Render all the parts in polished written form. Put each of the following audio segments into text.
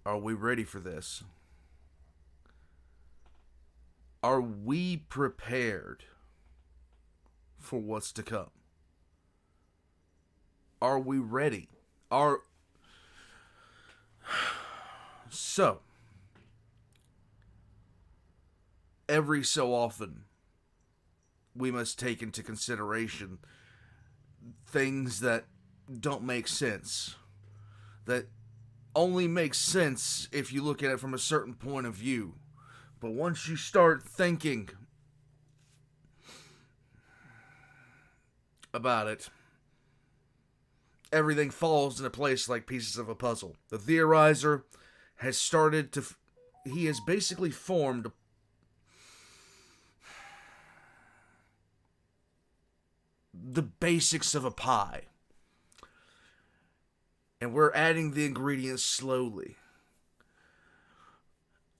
Are we ready for this? Are we prepared for what's to come? Are we ready? So, every so often, we must take into consideration things that don't make sense. That only makes sense if you look at it from a certain point of view. But once you start thinking about it, everything falls into place like pieces of a puzzle. The Theorizer has started to... He has basically formed the basics of a pie. And we're adding the ingredients slowly.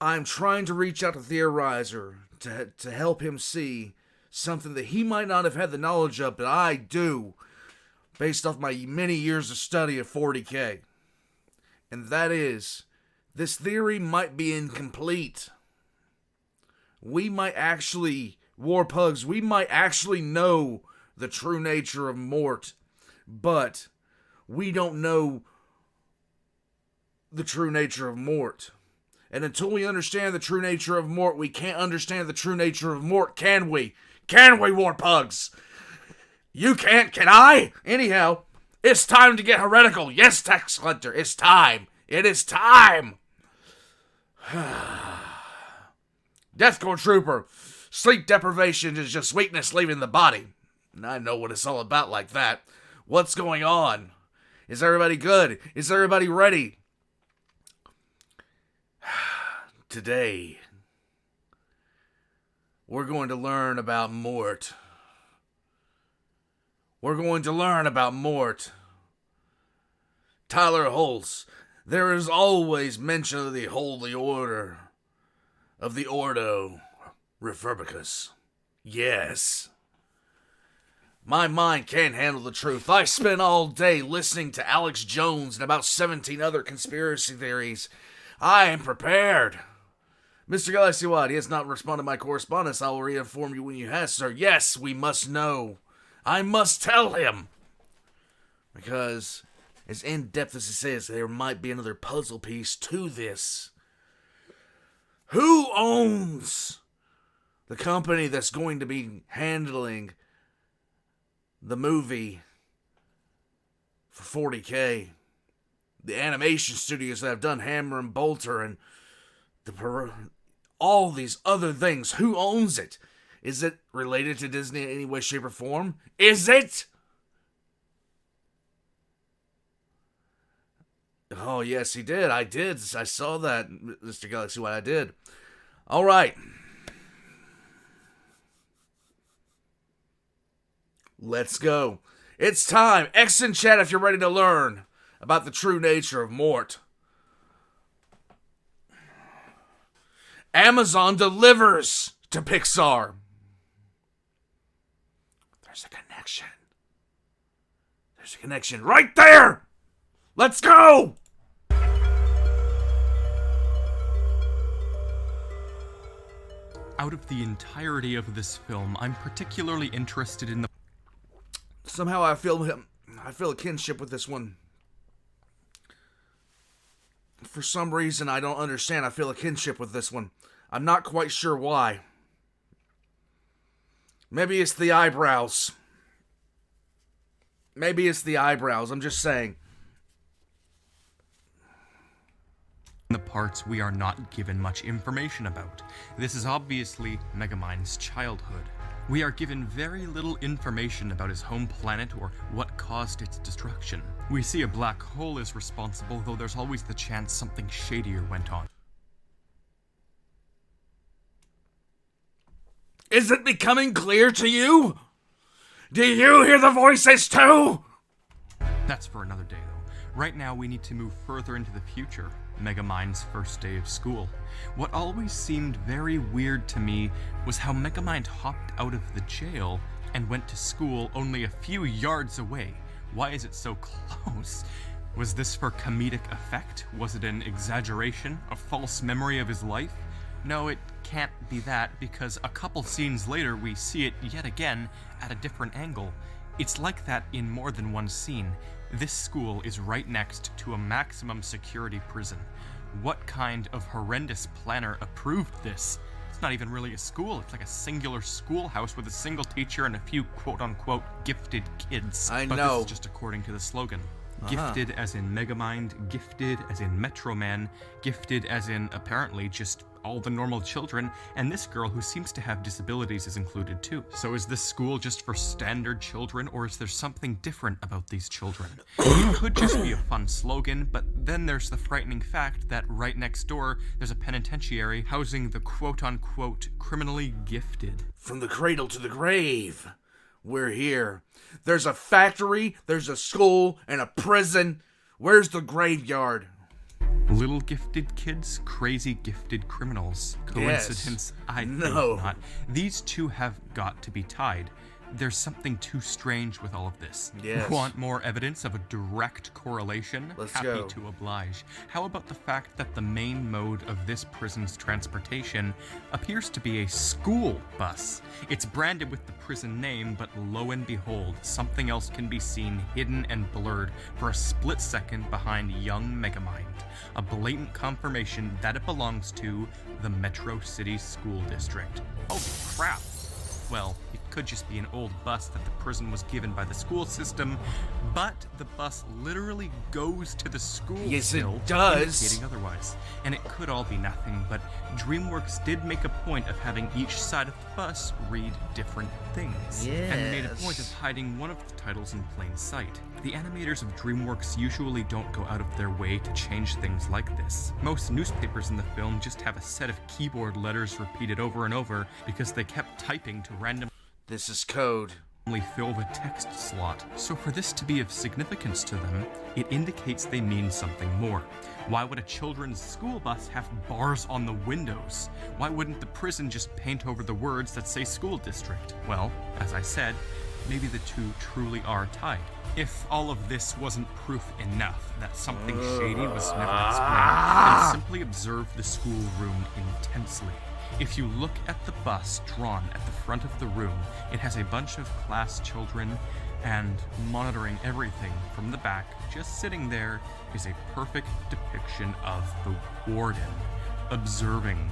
I'm trying to reach out to Theorizer to help him see something that he might not have had the knowledge of, but I do, based off my many years of study of 40K. And that is, this theory might be incomplete. We might actually, Warpugs, we might actually know the true nature of Mort, but we don't know the true nature of Mort. And until we understand the true nature of Mort, we can't understand the true nature of Mort, can we? Can we, Warpugs? You can't, can I? Anyhow, it's time to get heretical. Yes, Tax Collector, it's time. It is time. Deathcore Trooper, sleep deprivation is just weakness leaving the body. And I know what it's all about like that. What's going on? Is everybody good? Is everybody ready? Today, we're going to learn about Mort. We're going to learn about Mort. Tyler Holtz, there is always mention of the Holy Order, of the Ordo Refurbicus. Yes. My mind can't handle the truth. I spent all day listening to Alex Jones and about 17 other conspiracy theories. I am prepared. Mr. Galaxy Wide, he has not responded to my correspondence. I will reinform you when you have, sir. Yes, we must know. I must tell him. Because, as in-depth as he says, there might be another puzzle piece to this. Who owns the company that's going to be handling the movie for 40K? The animation studios that have done Hammer and Bolter and all these other things. Who owns it? Is it related to Disney in any way, shape, or form? Is it? Oh, yes, he did. I did. I saw that, Mr. Galaxy White. I did. All right. Let's go. It's time. X in chat if you're ready to learn about the true nature of Mort. Amazon delivers to Pixar. There's a connection. There's a connection right there. Let's go. Out of the entirety of this film, I'm particularly interested in the... Somehow I feel a kinship with this one. For some reason I don't understand, I feel a kinship with this one. I'm not quite sure why. Maybe it's the eyebrows. Maybe it's the eyebrows, I'm just saying. The parts we are not given much information about. This is obviously Megamind's childhood. We are given very little information about his home planet or what caused its destruction. We see a black hole is responsible, though there's always the chance something shadier went on. Is it becoming clear to you? Do you hear the voices too? That's for another day, though. Right now, we need to move further into the future. Megamind's first day of school. What always seemed very weird to me was how Megamind hopped out of the jail and went to school only a few yards away. Why is it so close? Was this for comedic effect? Was it an exaggeration? A false memory of his life? No, it can't be that, because a couple scenes later we see it yet again at a different angle. It's like that in more than one scene. This school is right next to a maximum security prison. What kind of horrendous planner approved this? It's not even really a school, it's like a singular schoolhouse with a single teacher and a few quote-unquote gifted kids. I But know. this is just according to the slogan. Gifted as in Megamind, gifted as in Metroman, gifted as in, apparently, just all the normal children, and this girl who seems to have disabilities is included too. So is this school just for standard children, or is there something different about these children? It could just be a fun slogan, but then there's the frightening fact that right next door, there's a penitentiary housing the quote-unquote criminally gifted. From the cradle to the grave, we're here. There's a factory, there's a school, and a prison. Where's the graveyard? Little gifted kids, crazy gifted criminals. Coincidence? I think not. These two have got to be tied. There's something too strange with all of this. Yes. Want more evidence of a direct correlation? Let's Happy go. to oblige. How about the fact that the main mode of this prison's transportation appears to be a school bus? It's branded with the prison name, but lo and behold, something else can be seen hidden and blurred for a split second behind young Megamind. A blatant confirmation that it belongs to the Metro City School District. Holy crap! Well, it could just be an old bus that the prison was given by the school system, but the bus literally goes to the school. Yes, it still, does. indicating otherwise. And it could all be nothing, but Dreamworks did make a point of having each side of the bus read different things. And made a point of hiding one of the titles in plain sight. The animators of Dreamworks usually don't go out of their way to change things like this. Most newspapers in the film just have a set of keyboard letters repeated over and over because they kept typing to randomly This is code. fill the text slot. So for this to be of significance to them, it indicates they mean something more. Why would a children's school bus have bars on the windows? Why wouldn't the prison just paint over the words that say school district? Well, as I said, maybe the two truly are tied. If all of this wasn't proof enough that something shady was never explained, then simply observe the schoolroom intensely. If you look at the bus drawn at the front of the room, it has a bunch of class children, and monitoring everything from the back, just sitting there, is a perfect depiction of the warden, observing,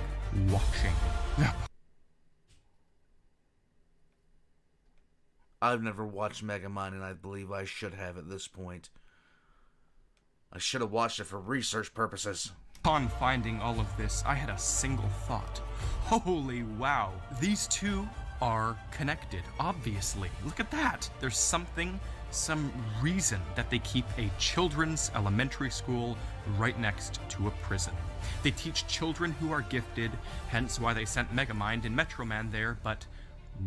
watching. I've never watched Megamind, and I believe I should have at this point. I should have watched it for research purposes. Upon finding all of this, I had a single thought. Holy wow, these two are connected, obviously. Look at that. There's some reason that they keep a children's elementary school right next to a prison. They teach children who are gifted, hence why they sent Megamind and Metroman there, but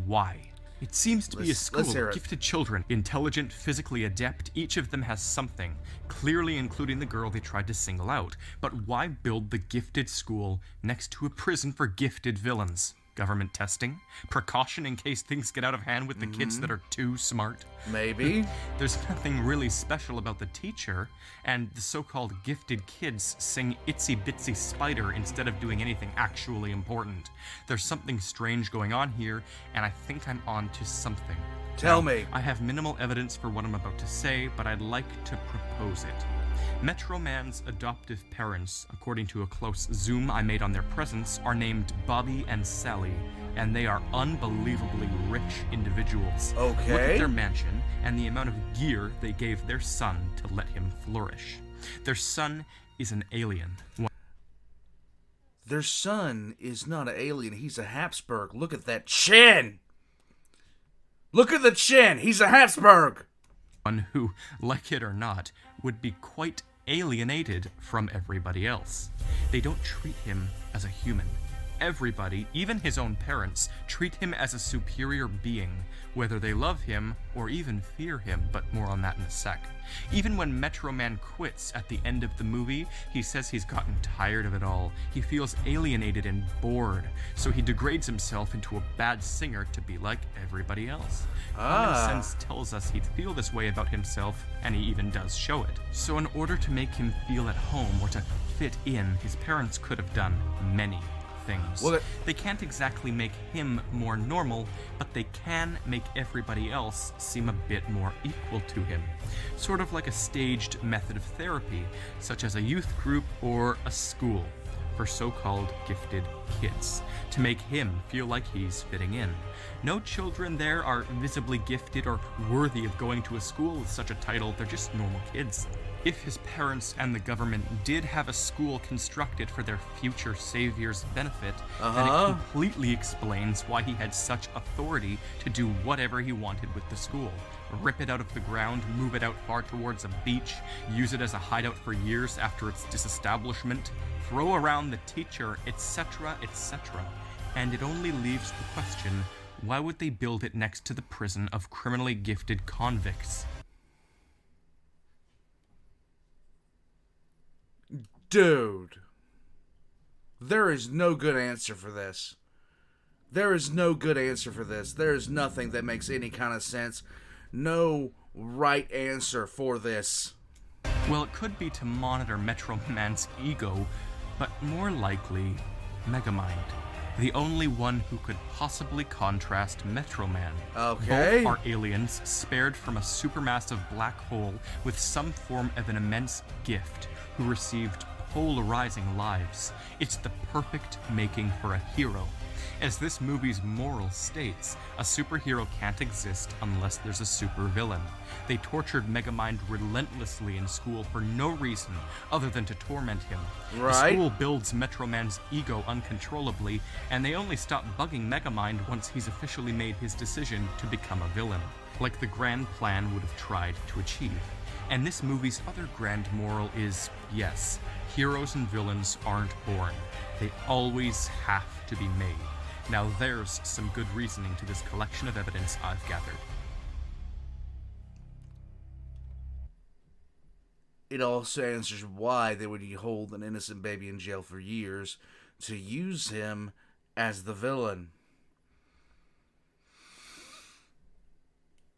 why? It seems to be a school of gifted children, intelligent, physically adept. Each of them has something, clearly including the girl they tried to single out. But why build the gifted school next to a prison for gifted villains? Government testing? Precaution in case things get out of hand with the kids that are too smart? Maybe. There's nothing really special about the teacher, and the so-called gifted kids sing Itsy Bitsy Spider instead of doing anything actually important. There's something strange going on here, and I think I'm on to something. Tell me. I have minimal evidence for what I'm about to say, but I'd like to propose it. Metroman's adoptive parents, according to a close zoom I made on their presence, are named Bobby and Sally, and they are unbelievably rich individuals. Okay. Look at their mansion and the amount of gear they gave their son to let him flourish. Their son is an alien. Their son is not an alien, he's a Habsburg. Look at that chin! Look at the chin! He's a Habsburg! One who, like it or not, would be quite alienated from everybody else. They don't treat him as a human. Everybody, even his own parents, treat him as a superior being, whether they love him or even fear him, but more on that in a sec. Even when Metroman quits at the end of the movie, he says he's gotten tired of it all. He feels alienated and bored, so he degrades himself into a bad singer to be like everybody else. Common sense tells us he'd feel this way about himself, and he even does show it. So in order to make him feel at home or to fit in, his parents could have done many things. Well, they can't exactly make him more normal, but they can make everybody else seem a bit more equal to him. Sort of like a staged method of therapy, such as a youth group or a school for so-called gifted kids, to make him feel like he's fitting in. No children there are visibly gifted or worthy of going to a school with such a title. They're just normal kids. If his parents and the government did have a school constructed for their future savior's benefit, then it completely explains why he had such authority to do whatever he wanted with the school. Rip it out of the ground, move it out far towards a beach, use it as a hideout for years after its disestablishment, throw around the teacher, etc., etc. And it only leaves the question, why would they build it next to the prison of criminally gifted convicts? Dude, there is no good answer for this. There is no good answer for this. There is nothing that makes any kind of sense. No right answer for this. Well, it could be to monitor Metroman's ego, but more likely, Megamind. The only one who could possibly contrast Metroman. Okay. Both are aliens spared from a supermassive black hole with some form of an immense gift, who received polarizing lives. It's the perfect making for a hero. As this movie's moral states, a superhero can't exist unless there's a supervillain. They tortured Megamind relentlessly in school for no reason other than to torment him. Right. The school builds Metroman's ego uncontrollably, and they only stop bugging Megamind once he's officially made his decision to become a villain, like the grand plan would have tried to achieve. And this movie's other grand moral is, yes, heroes and villains aren't born. They always have to be made. Now there's some good reasoning to this collection of evidence I've gathered. It also answers why they would hold an innocent baby in jail for years to use him as the villain.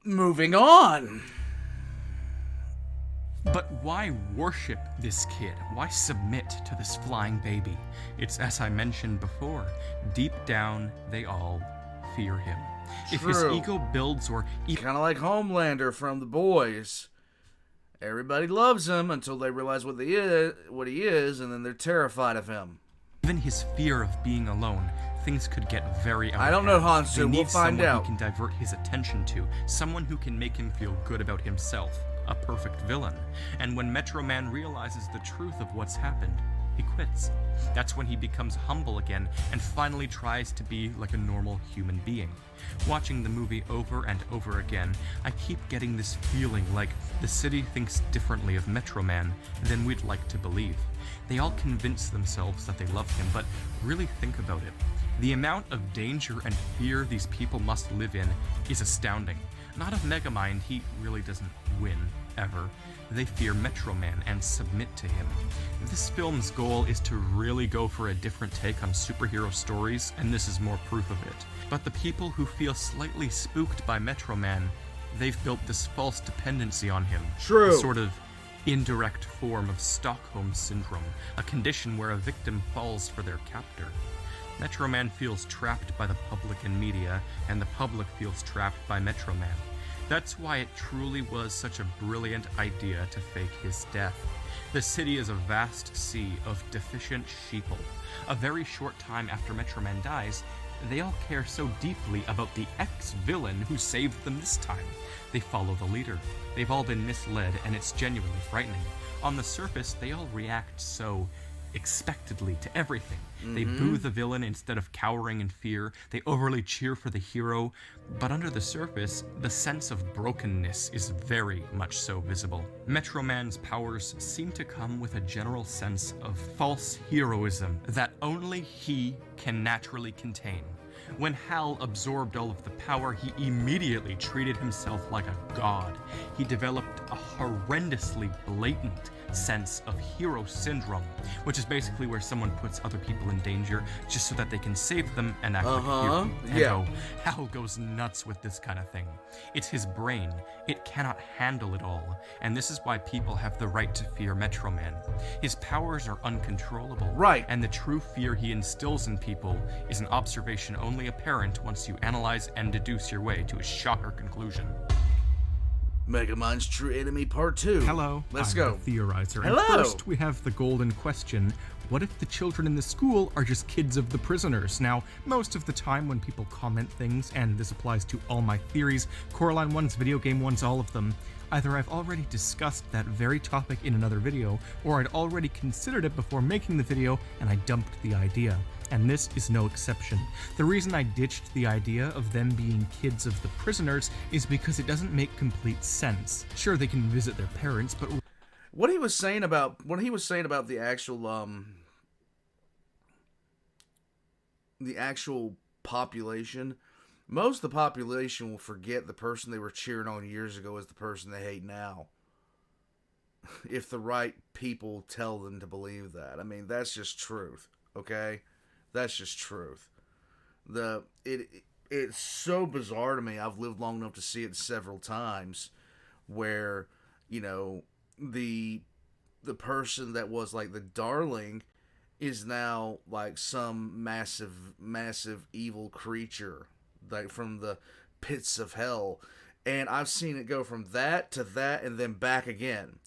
Moving on. But why worship this kid? Why submit to this flying baby? It's as I mentioned before, deep down, they all fear him. True. If his ego builds or... Kind of like Homelander from The Boys. Everybody loves him until they realize what he is, and then they're terrified of him. Even his fear of being alone, things could get very out of I don't know, hand. Hansu. We'll find out. Someone who can divert his attention to, someone who can make him feel good about himself. A perfect villain. And when Metroman realizes the truth of what's happened, he quits. That's when he becomes humble again and finally tries to be like a normal human being. Watching the movie over and over again, I keep getting this feeling like the city thinks differently of Metroman than we'd like to believe. They all convince themselves that they love him, but really think about it. The amount of danger and fear these people must live in is astounding. Not of Megamind, he really doesn't win, ever. They fear Metroman and submit to him. This film's goal is to really go for a different take on superhero stories, and this is more proof of it. But the people who feel slightly spooked by Metroman, they've built this false dependency on him. True. A sort of indirect form of Stockholm Syndrome, a condition where a victim falls for their captor. Metroman feels trapped by the public and media, and the public feels trapped by Metroman. That's why it truly was such a brilliant idea to fake his death. The city is a vast sea of deficient sheeple. A very short time after Metroman dies, they all care so deeply about the ex-villain who saved them this time. They follow the leader. They've all been misled, and it's genuinely frightening. On the surface, they all react so expectedly to everything. They boo the villain instead of cowering in fear. They overly cheer for the hero. But under the surface, the sense of brokenness is very much so visible. Metroman's powers seem to come with a general sense of false heroism that only he can naturally contain. When Hal absorbed all of the power, he immediately treated himself like a god. He developed a horrendously blatant sense of hero syndrome, which is basically where someone puts other people in danger just so that they can save them and act like a hero. And oh, Hal goes nuts with this kind of thing. It's his brain. It cannot handle it all, and this is why people have the right to fear Metroman. His powers are uncontrollable, right? And the true fear he instills in people is an observation only apparent once you analyze and deduce your way to a shocker conclusion. Megamind's True Enemy Part 2. Hello, let's I'm go. The Theorizer. Hello. And first, we have the golden question. What if the children in the school are just kids of the prisoners? Now, most of the time when people comment things, and this applies to all my theories, Coraline ones, video game ones, all of them, either I've already discussed that very topic in another video, or I'd already considered it before making the video, and I dumped the idea. And this is no exception. The reason I ditched the idea of them being kids of the prisoners is because it doesn't make complete sense. Sure, they can visit their parents, but what he was saying about the actual population, most of the population will forget the person they were cheering on years ago is the person they hate now. If the right people tell them to believe that. I mean, that's just truth, okay? That's just truth. It's so bizarre to me. I've lived long enough to see it several times where, you know, the person that was like the darling is now like some massive evil creature, like from the pits of hell. And I've seen it go from that to that and then back again.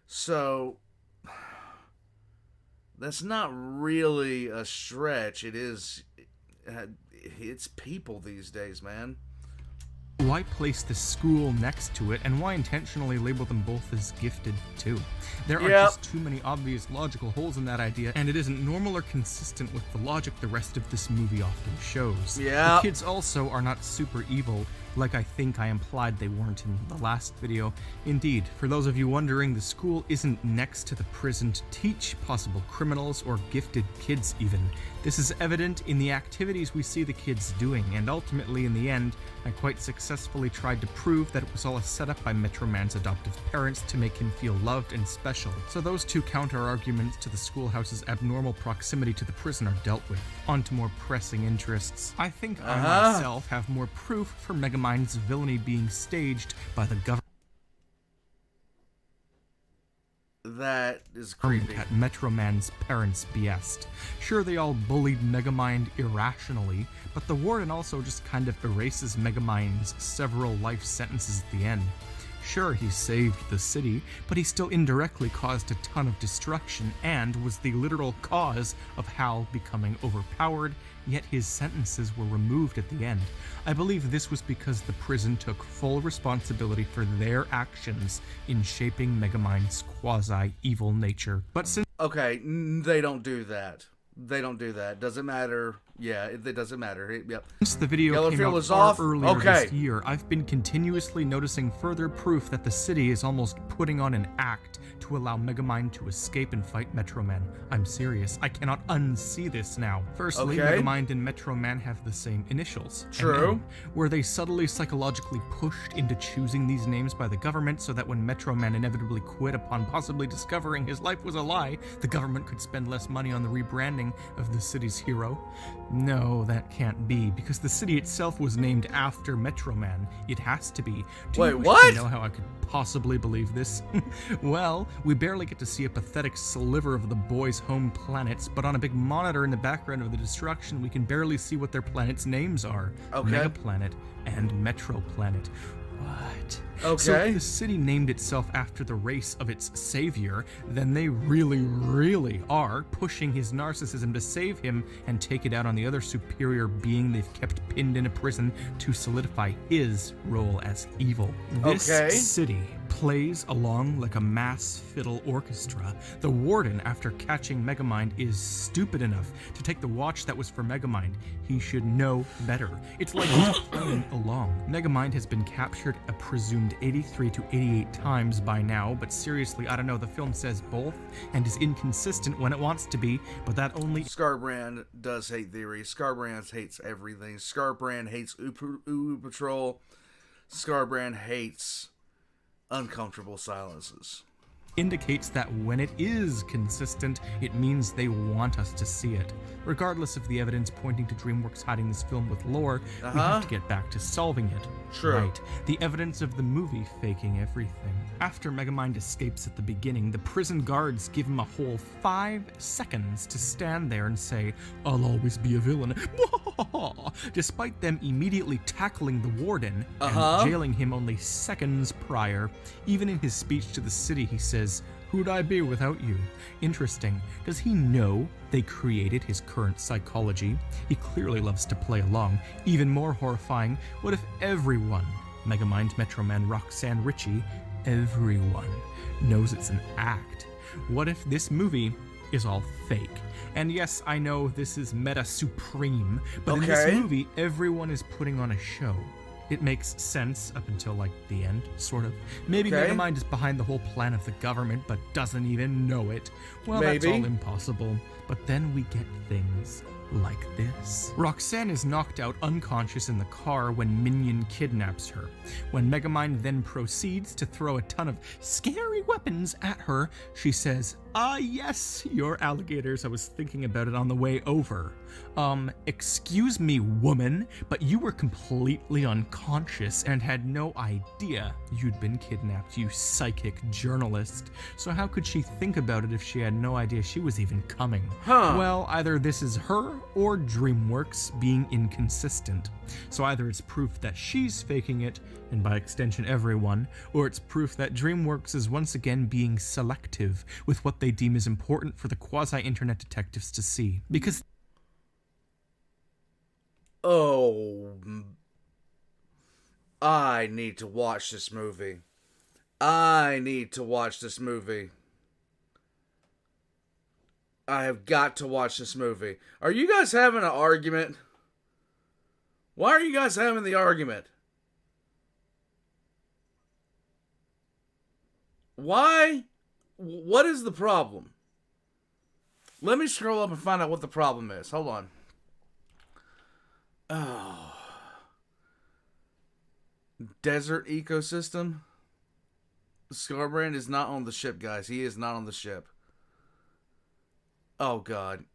So that's not really a stretch. It's people these days, man. Why place the school next to it, and why intentionally label them both as gifted, too? There are just too many obvious logical holes in that idea, and it isn't normal or consistent with the logic the rest of this movie often shows. The kids also are not super evil, like I think I implied they weren't in the last video. Indeed, for those of you wondering, the school isn't next to the prison to teach possible criminals or gifted kids even. This is evident in the activities we see the kids doing, and ultimately in the end, I quite successfully tried to prove that it was all a setup by Metroman's adoptive parents to make him feel loved and special. So those two counter-arguments to the schoolhouse's abnormal proximity to the prison are dealt with. On to more pressing interests. I think I myself have more proof for Megamind's villainy being staged by the government. That is creepy. At Metroman's parents' behest. Sure, they all bullied Megamind irrationally, but the warden also just kind of erases Megamind's several life sentences at the end. Sure, he saved the city, but he still indirectly caused a ton of destruction and was the literal cause of Hal becoming overpowered, yet his sentences were removed at the end. I believe this was because the prison took full responsibility for their actions in shaping Megamind's quasi-evil nature. But since okay, they don't do that. They don't do that. Doesn't matter. Yeah, it doesn't matter. Yep. Since the video came out far earlier this year, I've been continuously noticing further proof that the city is almost putting on an act to allow Megamind to escape and fight Metroman. I'm serious. I cannot unsee this now. Firstly, Megamind and Metroman have the same initials. True. Were they subtly psychologically pushed into choosing these names by the government so that when Metroman inevitably quit upon possibly discovering his life was a lie, the government could spend less money on the rebranding of the city's hero? No, that can't be, because the city itself was named after Metroman. It has to be. Wait, what? Do you know how I could possibly believe this? Well, we barely get to see a pathetic sliver of the boys' home planets, but on a big monitor in the background of the destruction, we can barely see what their planets' names are. Megaplanet and Metroplanet. What? So if the city named itself after the race of its savior, then they really are pushing his narcissism to save him and take it out on the other superior being they've kept pinned in a prison to solidify his role as evil. This city plays along like a mass fiddle orchestra. The warden, after catching Megamind, is stupid enough to take the watch that was for Megamind. He should know better. It's like he's playing along. Megamind has been captured a presumed 83 to 88 times by now, but seriously, I don't know, the film says both and is inconsistent when it wants to be, but that only... Scarbrand does hate theory. Scarbrand hates everything. Scarbrand hates Ooh Patrol. Scarbrand hates uncomfortable silences. indicates that when it is consistent, it means they want us to see it. Regardless of the evidence pointing to Dreamworks hiding this film with lore, we have to get back to solving it. True. Right. The evidence of the movie faking everything. After Megamind escapes at the beginning, the prison guards give him a whole 5 seconds to stand there and say, "I'll always be a villain," despite them immediately tackling the warden and jailing him only seconds prior. Even in his speech to the city, he says, "Who'd I be without you?" Interesting. Does he know they created his current psychology? He clearly loves to play along. Even more horrifying, what if everyone, Megamind, Metroman, Roxanne, Richie, everyone knows it's an act? What if this movie is all fake? And yes, I know this is meta supreme, but in this movie, everyone is putting on a show. It makes sense up until, like, the end, sort of. Maybe Megamind is behind the whole plan of the government, but doesn't even know it. Well, that's all impossible. But then we get things like this. Roxanne is knocked out unconscious in the car when Minion kidnaps her. When Megamind then proceeds to throw a ton of scary weapons at her, she says, "Ah, yes, your alligators. I was thinking about it on the way over." Excuse me, woman, but you were completely unconscious and had no idea you'd been kidnapped, you psychic journalist. So how could she think about it if she had no idea she was even coming? Well, either this is her or Dreamworks being inconsistent. So either it's proof that she's faking it, and by extension everyone, or it's proof that Dreamworks is once again being selective with what they deem is important for the quasi-internet detectives to see. Because I need to watch this movie. I have got to watch this movie. Are you guys having an argument? Why are you guys having the argument? Why? What is the problem? Let me scroll up and find out what the problem is. Hold on. Oh. Desert ecosystem? Scarbrand is not on the ship, guys. He is not on the ship. Oh, God.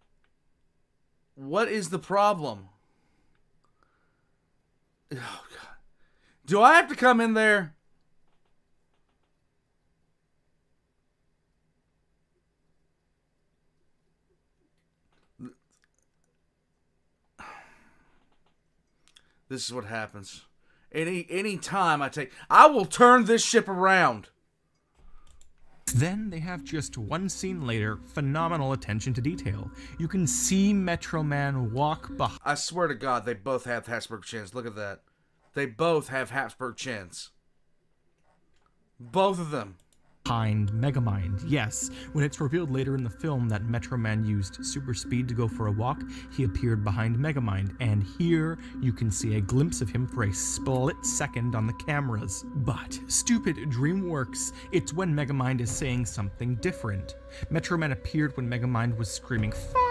What is the problem? Oh, God. Do I have to come in there? This is what happens. Any time I will turn this ship around. Then they have just one scene later, phenomenal attention to detail. You can see Metroman walk behind. I swear to God, they both have Habsburg chins. Look at that. They both have Habsburg chins. Both of them. Behind Megamind. Yes, when it's revealed later in the film that Metroman used super speed to go for a walk, he appeared behind Megamind, and here you can see a glimpse of him for a split second on the cameras. But, stupid Dreamworks, it's when Megamind is saying something different. Metroman appeared when Megamind was screaming, "Fire!"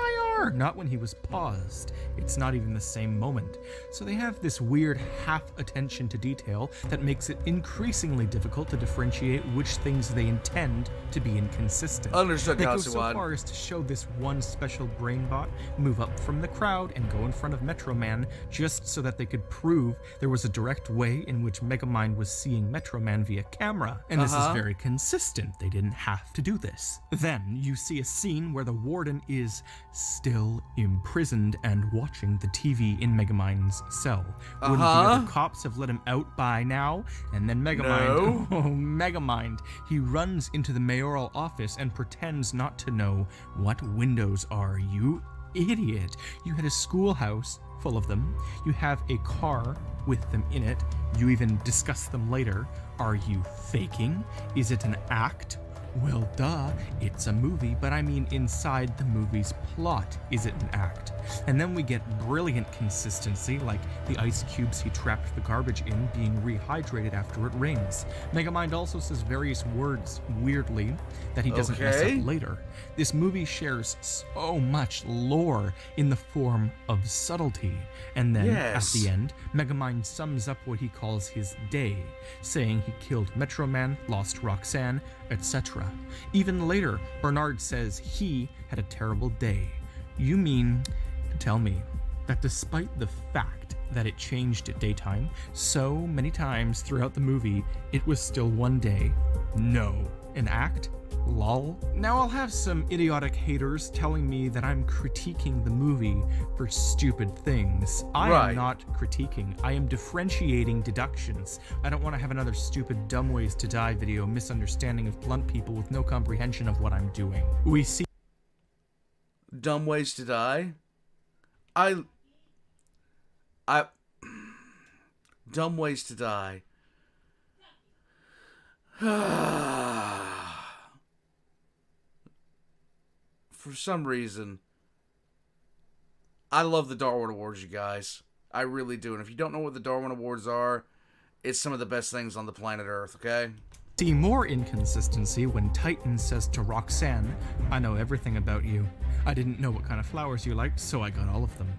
not when he was paused. It's not even the same moment. So they have this weird half attention to detail that makes it increasingly difficult to differentiate which things they intend to be inconsistent. Understood, They go so far as to show this one special brainbot move up from the crowd and go in front of Metroman just so that they could prove there was a direct way in which Megamind was seeing Metroman via camera. And this is very consistent. They didn't have to do this. Then you see a scene where the warden is still imprisoned and watching the TV in Megamind's cell. Wouldn't the other cops have let him out by now? And then Megamind, Megamind, he runs into the mayoral office and pretends not to know what windows are. You idiot. You had a schoolhouse full of them. You have a car with them in it. You even discuss them later. Are you faking? Is it an act? Well, duh, it's a movie, but I mean inside the movie's plot, is it an act? And then we get brilliant consistency, like the ice cubes he trapped the garbage in being rehydrated after it rains. Megamind also says various words, weirdly, that he doesn't mess up later. This movie shares so much lore in the form of subtlety. And then, at the end, Megamind sums up what he calls his day, saying he killed Metroman, lost Roxanne, etc. Even later, Bernard says he had a terrible day. You mean to tell me that despite the fact that it changed at daytime so many times throughout the movie, it was still one day? No. An act? Lol. Now I'll have some idiotic haters telling me that I'm critiquing the movie for stupid things. I am not critiquing. I am differentiating deductions. I don't want to have another stupid dumb ways to die video misunderstanding of blunt people with no comprehension of what I'm doing. We see dumb ways to die? Dumb ways to die. For some reason, I love the Darwin Awards, you guys. I really do. And if you don't know what the Darwin Awards are, it's some of the best things on the planet Earth, okay? See more inconsistency when Titan says to Roxanne, I know everything about you. I didn't know what kind of flowers you liked, so I got all of them.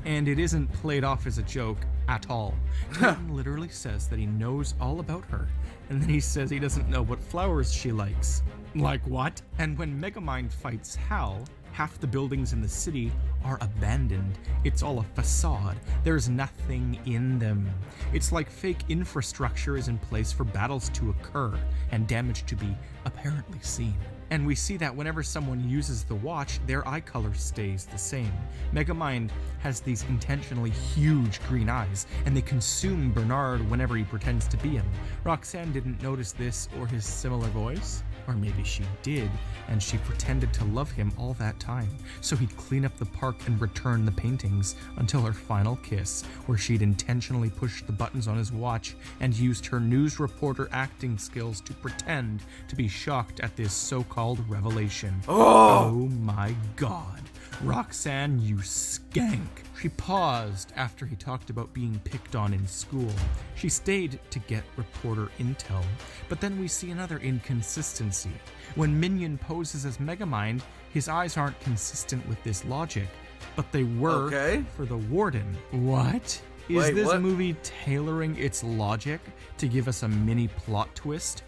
And it isn't played off as a joke at all. Titan literally says that he knows all about her, and then he says he doesn't know what flowers she likes. Like what? And when Megamind fights Hal, half the buildings in the city are abandoned. It's all a facade. There's nothing in them. It's like fake infrastructure is in place for battles to occur and damage to be apparently seen. And we see that whenever someone uses the watch, their eye color stays the same. Megamind has these intentionally huge green eyes, and they consume Bernard whenever he pretends to be him. Roxanne didn't notice this or his similar voice. Or maybe she did, and she pretended to love him all that time, so he'd clean up the park and return the paintings until her final kiss, where she'd intentionally pushed the buttons on his watch and used her news reporter acting skills to pretend to be shocked at this so-called revelation. Oh my god. Roxanne, you skank. She paused after he talked about being picked on in school. She stayed to get reporter intel, but then we see another inconsistency. When Minion poses as Megamind, his eyes aren't consistent with this logic, but they were for the Warden. What? Is this movie tailoring its logic to give us a mini plot twist?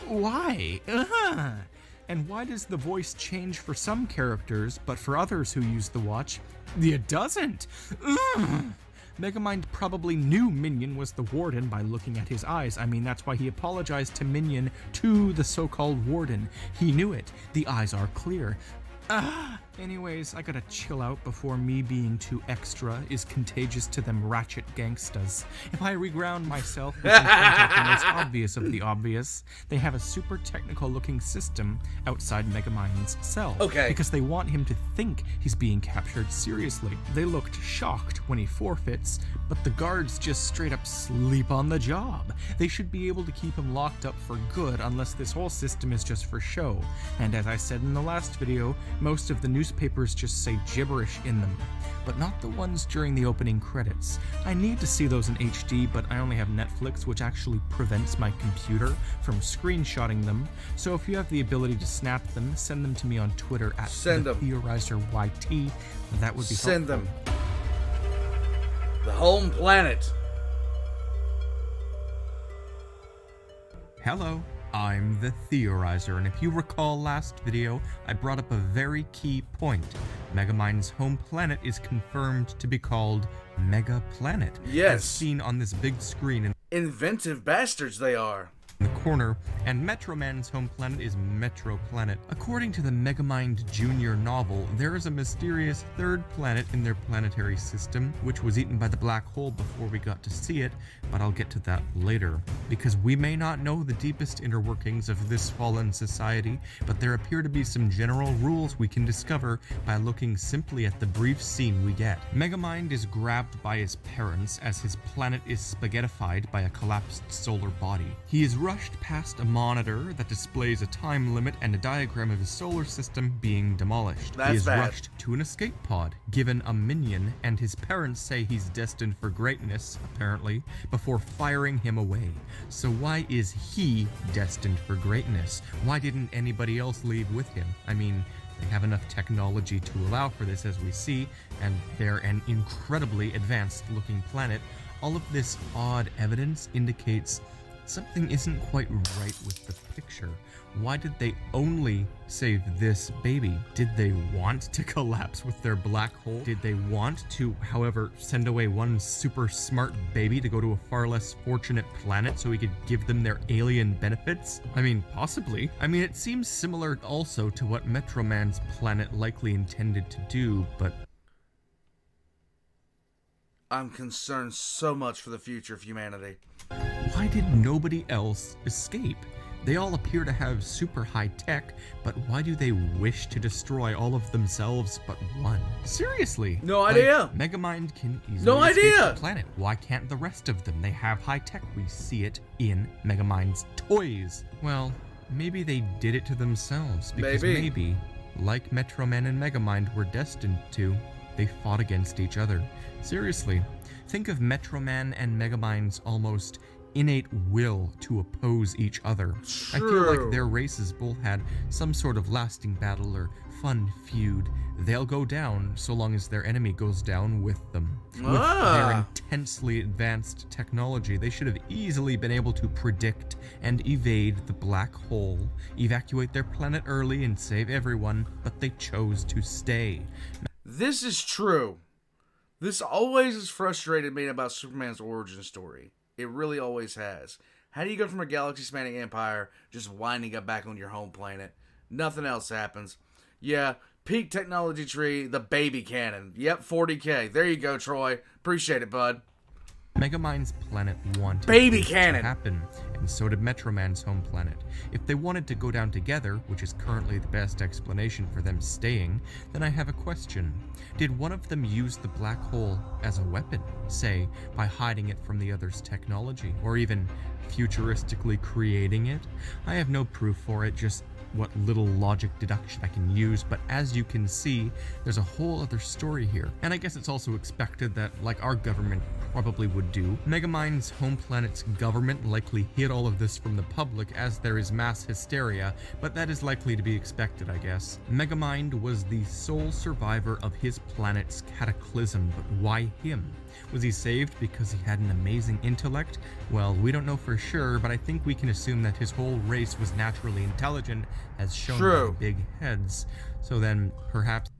Why? And why does the voice change for some characters, but for others who use the watch, it doesn't? Megamind probably knew Minion was the Warden by looking at his eyes. I mean, that's why he apologized to Minion, to the so-called Warden. He knew it. The eyes are clear. Anyways, I gotta chill out before me being too extra is contagious to them ratchet gangstas. If I reground myself, we can point out the most obvious of the obvious. They have a super technical looking system outside Megamind's cell. Because they want him to think he's being captured seriously. They looked shocked when he forfeits, but the guards just straight up sleep on the job. They should be able to keep him locked up for good unless this whole system is just for show. And as I said in the last video, most of the newspapers just say gibberish in them, but not the ones during the opening credits. I need to see those in HD, but I only have Netflix, which actually prevents my computer from screenshotting them. So if you have the ability to snap them, send them to me on Twitter at TheorizerYT. That would be helpful. Send them. The home planet. Hello. I'm the Theorizer, and if you recall last video, I brought up a very key point. Megamind's home planet is confirmed to be called Mega Planet. Yes. As seen on this big screen. Inventive bastards they are. the corner, and Metroman's home planet is Metro Planet. According to the Megamind Jr. novel, there is a mysterious third planet in their planetary system, which was eaten by the black hole before we got to see it, but I'll get to that later. Because we may not know the deepest inner workings of this fallen society, but there appear to be some general rules we can discover by looking simply at the brief scene we get. Megamind is grabbed by his parents as his planet is spaghettified by a collapsed solar body. He is rushed past a monitor that displays a time limit and a diagram of his solar system being demolished. He is rushed to an escape pod, given a minion, and his parents say he's destined for greatness, apparently, before firing him away. So why is he destined for greatness? Why didn't anybody else leave with him? I mean, they have enough technology to allow for this, as we see, and they're an incredibly advanced looking planet. All of this odd evidence indicates something isn't quite right with the picture. Why did they only save this baby? Did they want to collapse with their black hole? Did they want to, however, send away one super smart baby to go to a far less fortunate planet so he could give them their alien benefits? I mean, possibly. I mean, it seems similar also to what Metroman's planet likely intended to do, but I'm concerned so much for the future of humanity. Why did nobody else escape? They all appear to have super high tech, but why do they wish to destroy all of themselves but one? Seriously. No idea. Megamind can easily escape the planet. Why can't the rest of them? They have high tech. We see it in Megamind's toys. Well, maybe they did it to themselves, because maybe, like Metroman and Megamind were destined to, they fought against each other. Seriously, think of Metroman and Megamind's almost innate will to oppose each other. True. I feel like their races both had some sort of lasting battle or fun feud. They'll go down so long as their enemy goes down with them. With their intensely advanced technology, they should have easily been able to predict and evade the black hole, evacuate their planet early and save everyone, but they chose to stay. This is true. This always has frustrated me about Superman's origin story. It really always has. How do you go from a galaxy-spanning empire just winding up back on your home planet? Nothing else happens. Yeah, peak technology tree, the baby cannon. Yep, 40K. There you go, Troy. Appreciate it, bud. Megamind's planet wanted baby this cannon to happen, and so did Metroman's home planet. If they wanted to go down together, which is currently the best explanation for them staying, then I have a question. Did one of them use the black hole as a weapon, say, by hiding it from the other's technology, or even futuristically creating it? I have no proof for it, just what little logic deduction I can use, but as you can see, there's a whole other story here. And I guess it's also expected that, like our government probably would do, Megamind's home planet's government likely hid all of this from the public as there is mass hysteria, but that is likely to be expected, I guess. Megamind was the sole survivor of his planet's cataclysm, but why him? Was he saved because he had an amazing intellect? Well, we don't know for sure, but I think we can assume that his whole race was naturally intelligent, as shown by the big heads. So then, perhaps...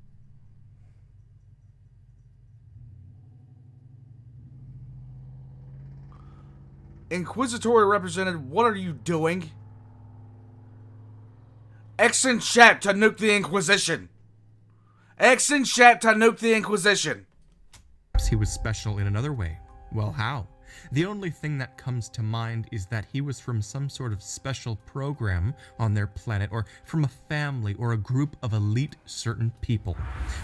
Inquisitorial represented, what are you doing? X and chat to nuke the Inquisition. X and chat to nuke the Inquisition. He was special in another way. Well, how? The only thing that comes to mind is that he was from some sort of special program on their planet, or from a family or a group of elite certain people.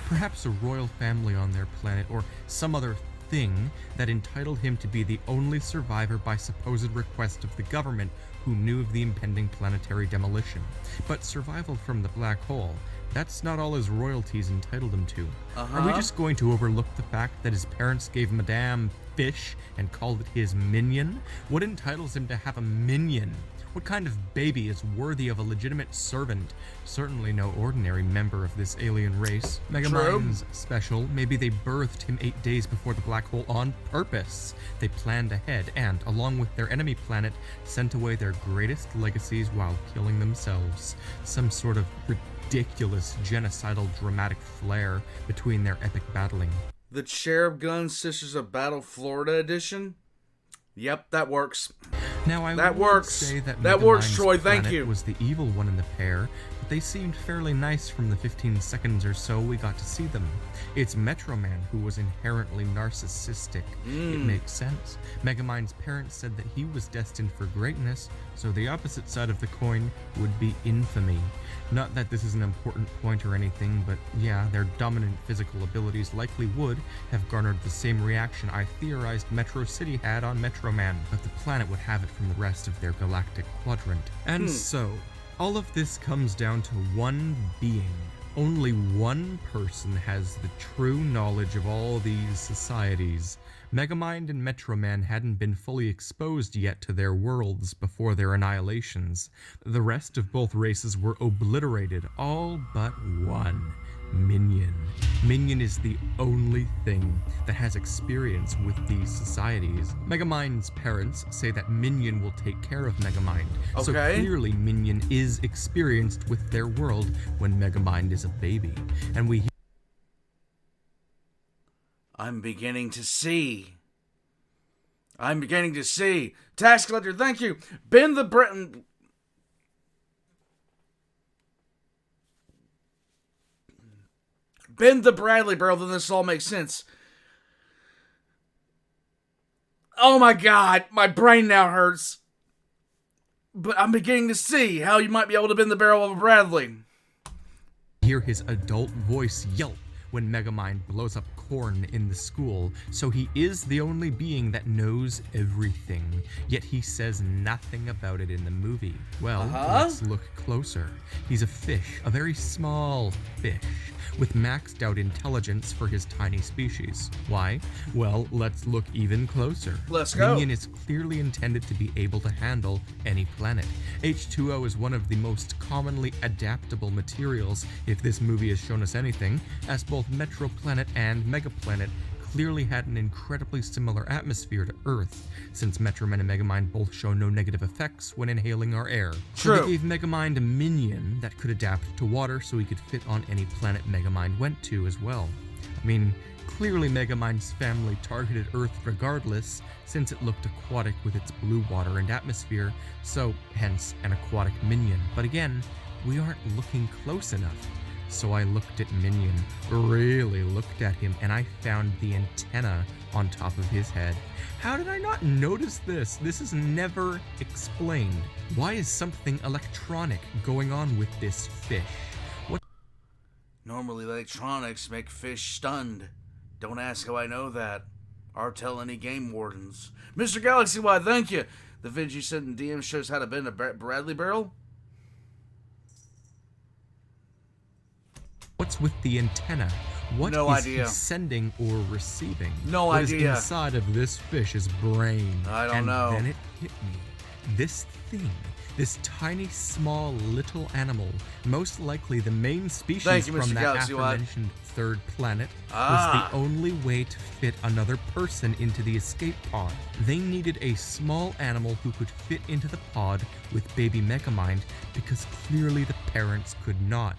Perhaps a royal family on their planet, or some other thing that entitled him to be the only survivor by supposed request of the government who knew of the impending planetary demolition. But survival from the black hole, that's not all his royalties entitled him to. Are we just going to overlook the fact that his parents gave him a damn fish and called it his minion? What entitles him to have a minion? What kind of baby is worthy of a legitimate servant? Certainly no ordinary member of this alien race. Megamind's special. Maybe they birthed him 8 days before the black hole on purpose. They planned ahead and, along with their enemy planet, sent away their greatest legacies while killing themselves. Some sort of ridiculous genocidal dramatic flair between their epic battling. The Cherub Gun Sisters of Battle Florida edition? Yep, that works. Now, I That would works. say that That works, Megamind's Troy, thank planet you. was the evil one in the pair, but they seemed fairly nice from the 15 seconds or so we got to see them. It's Metroman who was inherently narcissistic. It makes sense. Megamind's parents said that he was destined for greatness, so the opposite side of the coin would be infamy. Not that this is an important point or anything, but yeah, their dominant physical abilities likely would have garnered the same reaction I theorized Metro City had on Metroman, but the planet would have it from the rest of their galactic quadrant. And so, all of this comes down to one being. Only one person has the true knowledge of all these societies. Megamind and Metroman hadn't been fully exposed yet to their worlds before their annihilations. The rest of both races were obliterated, all but one. Minion. Minion is the only thing that has experience with these societies. Megamind's parents say that Minion will take care of Megamind. So clearly Minion is experienced with their world when Megamind is a baby. And I'm beginning to see. Tax collector, thank you. Ben the Bradley barrel, then this all makes sense. Oh my god, my brain now hurts. But I'm beginning to see how you might be able to bend the barrel of a Bradley. Hear his adult voice yelp when Megamind blows up corn in the school, so he is the only being that knows everything, yet he says nothing about it in the movie. Well, let's look closer. He's a fish, a very small fish, with maxed out intelligence for his tiny species. Why? Well, let's look even closer. Let's go. Minion is clearly intended to be able to handle any planet. H2O is one of the most commonly adaptable materials, if this movie has shown us anything, as both Metroplanet and Megaplanet clearly had an incredibly similar atmosphere to Earth, since Metroman and Megamind both show no negative effects when inhaling our air. True. So they gave Megamind a minion that could adapt to water so he could fit on any planet Megamind went to as well. I mean, clearly Megamind's family targeted Earth regardless, since it looked aquatic with its blue water and atmosphere, so hence an aquatic minion. But again, we aren't looking close enough. So I looked at Minion, really looked at him, and I found the antenna on top of his head. How did I not notice this? This is never explained. Why is something electronic going on with this fish? What? Normally electronics make fish stunned. Don't ask how I know that. Or tell any game wardens. Mr. Galaxy, why thank you. The vid you sent in DM shows how to bend a Bradley barrel? What's with the antenna? What is he sending or receiving? No idea. idea. What is inside of this fish's brain? I don't know. And then it hit me. This thing, this tiny, small, little animal, most likely the main species from that aforementioned third planet, was the only way to fit another person into the escape pod. They needed a small animal who could fit into the pod with baby Megamind, because clearly the parents could not.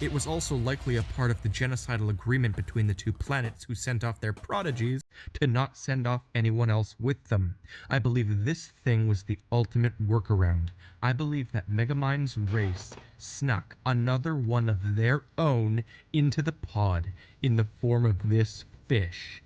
It was also likely a part of the genocidal agreement between the two planets who sent off their prodigies to not send off anyone else with them. I believe this thing was the ultimate workaround. I believe that Megamind's race snuck another one of their own into the pod in the form of this fish.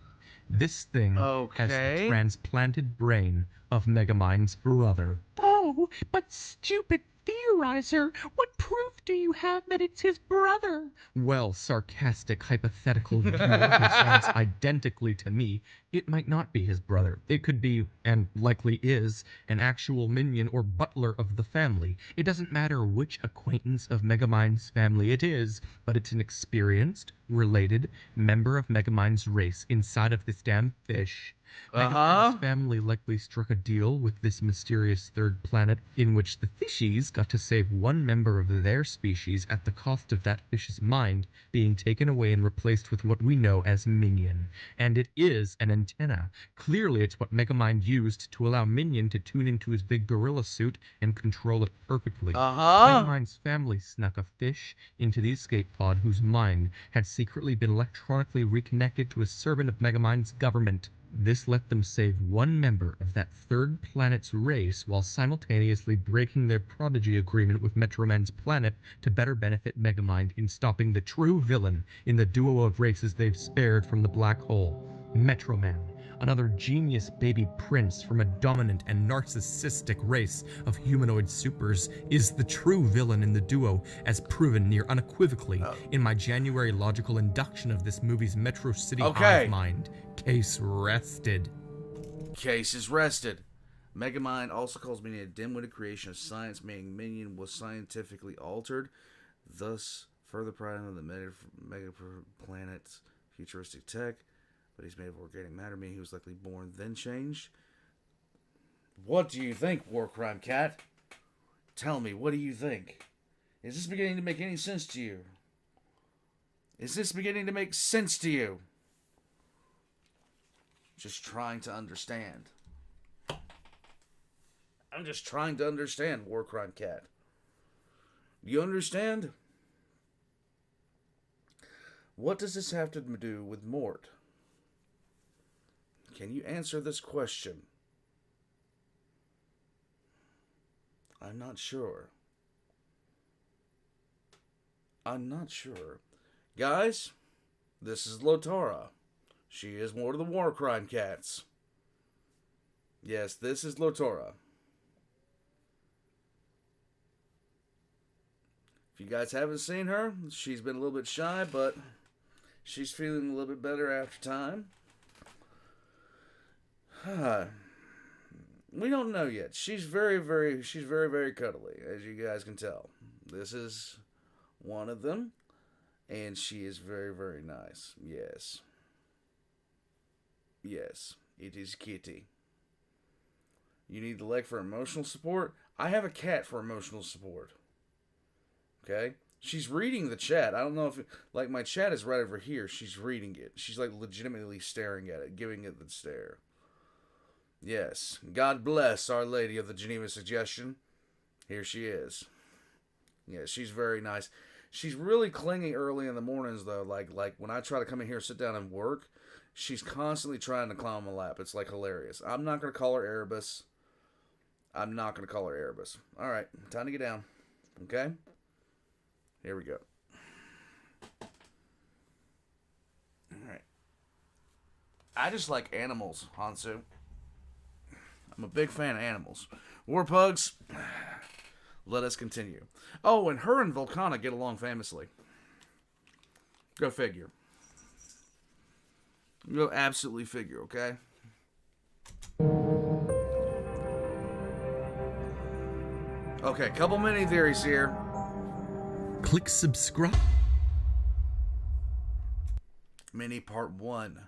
This thing has the transplanted brain of Megamind's brother. Oh, but stupid Theorizer, what proof do you have that it's his brother? Well, sarcastic, hypothetical viewer who sounds identically to me, it might not be his brother. It could be, and likely is, an actual minion or butler of the family. It doesn't matter which acquaintance of Megamind's family it is, but it's an experienced, related member of Megamind's race inside of this damn fish. Megamind's family likely struck a deal with this mysterious third planet in which the fishies got to save one member of their species at the cost of that fish's mind being taken away and replaced with what we know as Minion. And it is an antenna. Clearly it's what Megamind used to allow Minion to tune into his big gorilla suit and control it perfectly. Megamind's family snuck a fish into the escape pod whose mind had secretly been electronically reconnected to a servant of Megamind's government. This let them save one member of that third planet's race while simultaneously breaking their prodigy agreement with Metroman's planet to better benefit Megamind in stopping the true villain in the duo of races they've spared from the black hole. Metroman, another genius baby prince from a dominant and narcissistic race of humanoid supers, is the true villain in the duo, as proven near unequivocally in my January logical induction of this movie's Metro City hive mind. Case rested. Case is rested. Megamind also calls Minion a dim-witted creation of science, meaning Minion was scientifically altered, thus further priding on the mega-planet's futuristic tech. But he's made of organic matter, meaning he was likely born then changed. What do you think, War Crime Cat? Tell me, what do you think? Is this beginning to make any sense to you? Is this beginning to make sense to you? Just trying to understand. I'm just trying to understand, War Crime Cat. You understand? What does this have to do with Mort? Can you answer this question? I'm not sure. I'm not sure. Guys, this is Lotara. She is one of the War Crime Cats. Yes, this is Lotara. If you guys haven't seen her, she's been a little bit shy, but she's feeling a little bit better after time. We don't know yet. She's very, very cuddly, as you guys can tell. This is one of them, and she is very, very nice. Yes. Yes, it is Kitty. You need the leg for emotional support? I have a cat for emotional support. Okay? She's reading the chat. I don't know if like my chat is right over here. She's reading it. She's like legitimately staring at it, giving it the stare. Yes. God bless Our Lady of the Geneva Suggestion. Here she is. Yeah, she's very nice. She's really clingy early in the mornings though. Like when I try to come in here, sit down and work, she's constantly trying to climb my lap. It's like hilarious. I'm not going to call her Erebus. I'm not going to call her Erebus. All right, time to get down. Okay? Here we go. All right. I just like animals, Hansu. I'm a big fan of animals. War Pugs, let us continue. Oh, and her and Volcana get along famously. Go figure. Go absolutely figure, okay? Okay, couple mini theories here. Click subscribe. Mini part 1.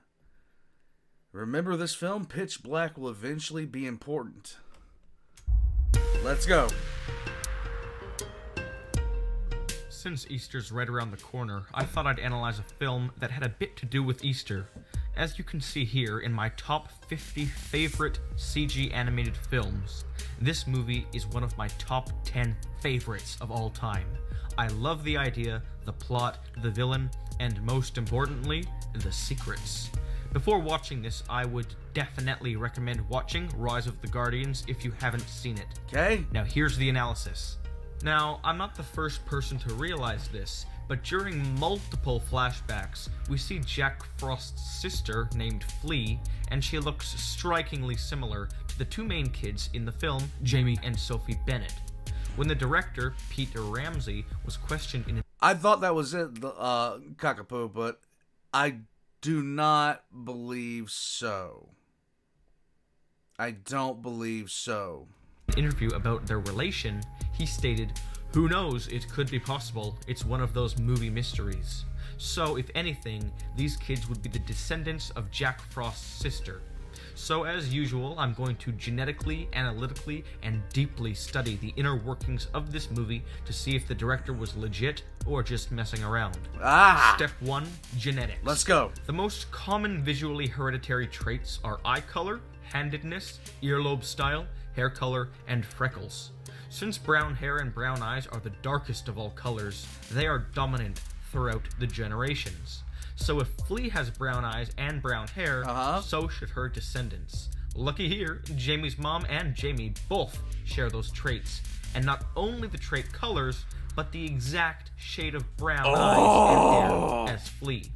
Remember this film? Pitch Black will eventually be important. Let's go. Since Easter's right around the corner, I thought I'd analyze a film that had a bit to do with Easter. As you can see here in my top 50 favorite CG animated films, this movie is one of my top 10 favorites of all time. I love the idea, the plot, the villain, and most importantly, the secrets. Before watching this, I would definitely recommend watching Rise of the Guardians if you haven't seen it. Okay. Now here's the analysis. Now, I'm not the first person to realize this, but during multiple flashbacks, we see Jack Frost's sister named Flea, and she looks strikingly similar to the two main kids in the film, Jamie and Sophie Bennett. When the director, Peter Ramsey, was questioned in... I thought that was it, the cockapoo, but I do not believe so. I don't believe so. Interview about their relation, he stated, "Who knows, it could be possible. It's one of those movie mysteries." So, if anything, these kids would be the descendants of Jack Frost's sister. So, as usual, I'm going to genetically, analytically, and deeply study the inner workings of this movie to see if the director was legit or just messing around. Step 1, genetics. Let's go. The most common visually hereditary traits are eye color, handedness, earlobe style, hair color, and freckles. Since brown hair and brown eyes are the darkest of all colors, they are dominant throughout the generations. So if Flea has brown eyes and brown hair, so should her descendants. Looky here, Jamie's mom and Jamie both share those traits. And not only the trait colors, but the exact shade of brown eyes and hair as Flea.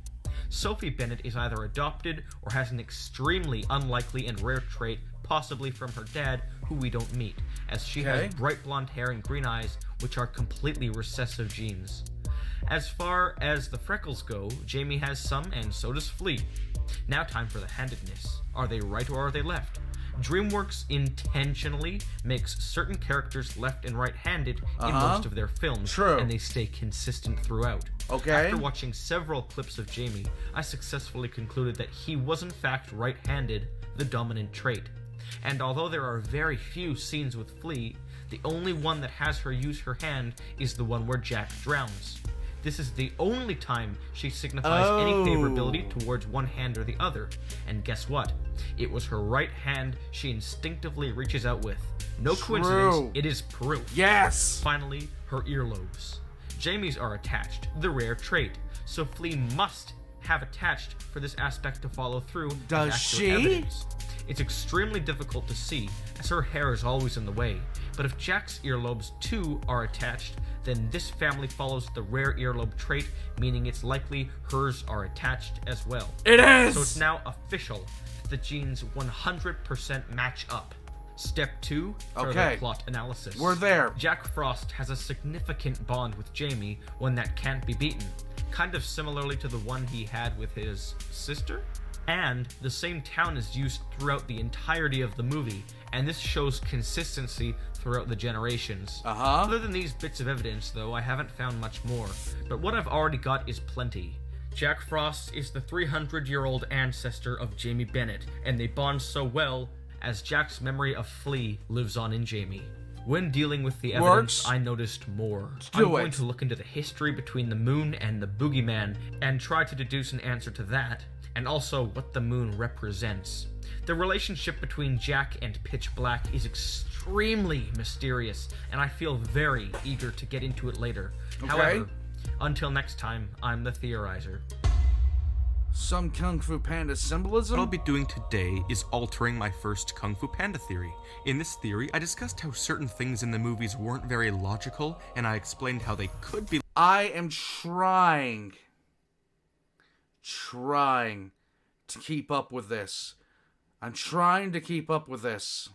Sophie Bennett is either adopted or has an extremely unlikely and rare trait, possibly from her dad, who we don't meet, as she has bright blonde hair and green eyes, which are completely recessive genes. As far as the freckles go, Jamie has some, and so does Flea. Now time for the handedness. Are they right or are they left? Dreamworks intentionally makes certain characters left and right-handed in most of their films, and they stay consistent throughout. After watching several clips of Jamie, I successfully concluded that he was in fact right-handed, the dominant trait. And although there are very few scenes with Flea, the only one that has her use her hand is the one where Jack drowns. This is the only time she signifies any favorability towards one hand or the other. And guess what? It was her right hand she instinctively reaches out with. No coincidence, it is proof. Yes! Finally, her earlobes. Jamie's are attached, the rare trait, so Flea must have attached for this aspect to follow through. Does she? Evidence. It's extremely difficult to see, as her hair is always in the way, but if Jack's earlobes too are attached, then this family follows the rare earlobe trait, meaning it's likely hers are attached as well. It is! So it's now official that the genes 100% match up. Step 2, further plot analysis. We're there. Jack Frost has a significant bond with Jamie, one that can't be beaten, kind of similarly to the one he had with his sister? And the same town is used throughout the entirety of the movie, and this shows consistency throughout the generations. Other than these bits of evidence, though, I haven't found much more, but what I've already got is plenty. Jack Frost is the 300-year-old ancestor of Jamie Bennett, and they bond so well as Jack's memory of Flea lives on in Jamie. When dealing with the evidence, I noticed more. I'm going to look into the history between the moon and the boogeyman and try to deduce an answer to that, and also what the moon represents. The relationship between Jack and Pitch Black is extremely mysterious, and I feel very eager to get into it later. However, until next time, I'm the Theorizer. Some Kung Fu Panda symbolism? What I'll be doing today is altering my first Kung Fu Panda theory. In this theory, I discussed how certain things in the movies weren't very logical, and I explained how they could be. I am trying to keep up with this. I'm trying to keep up with this.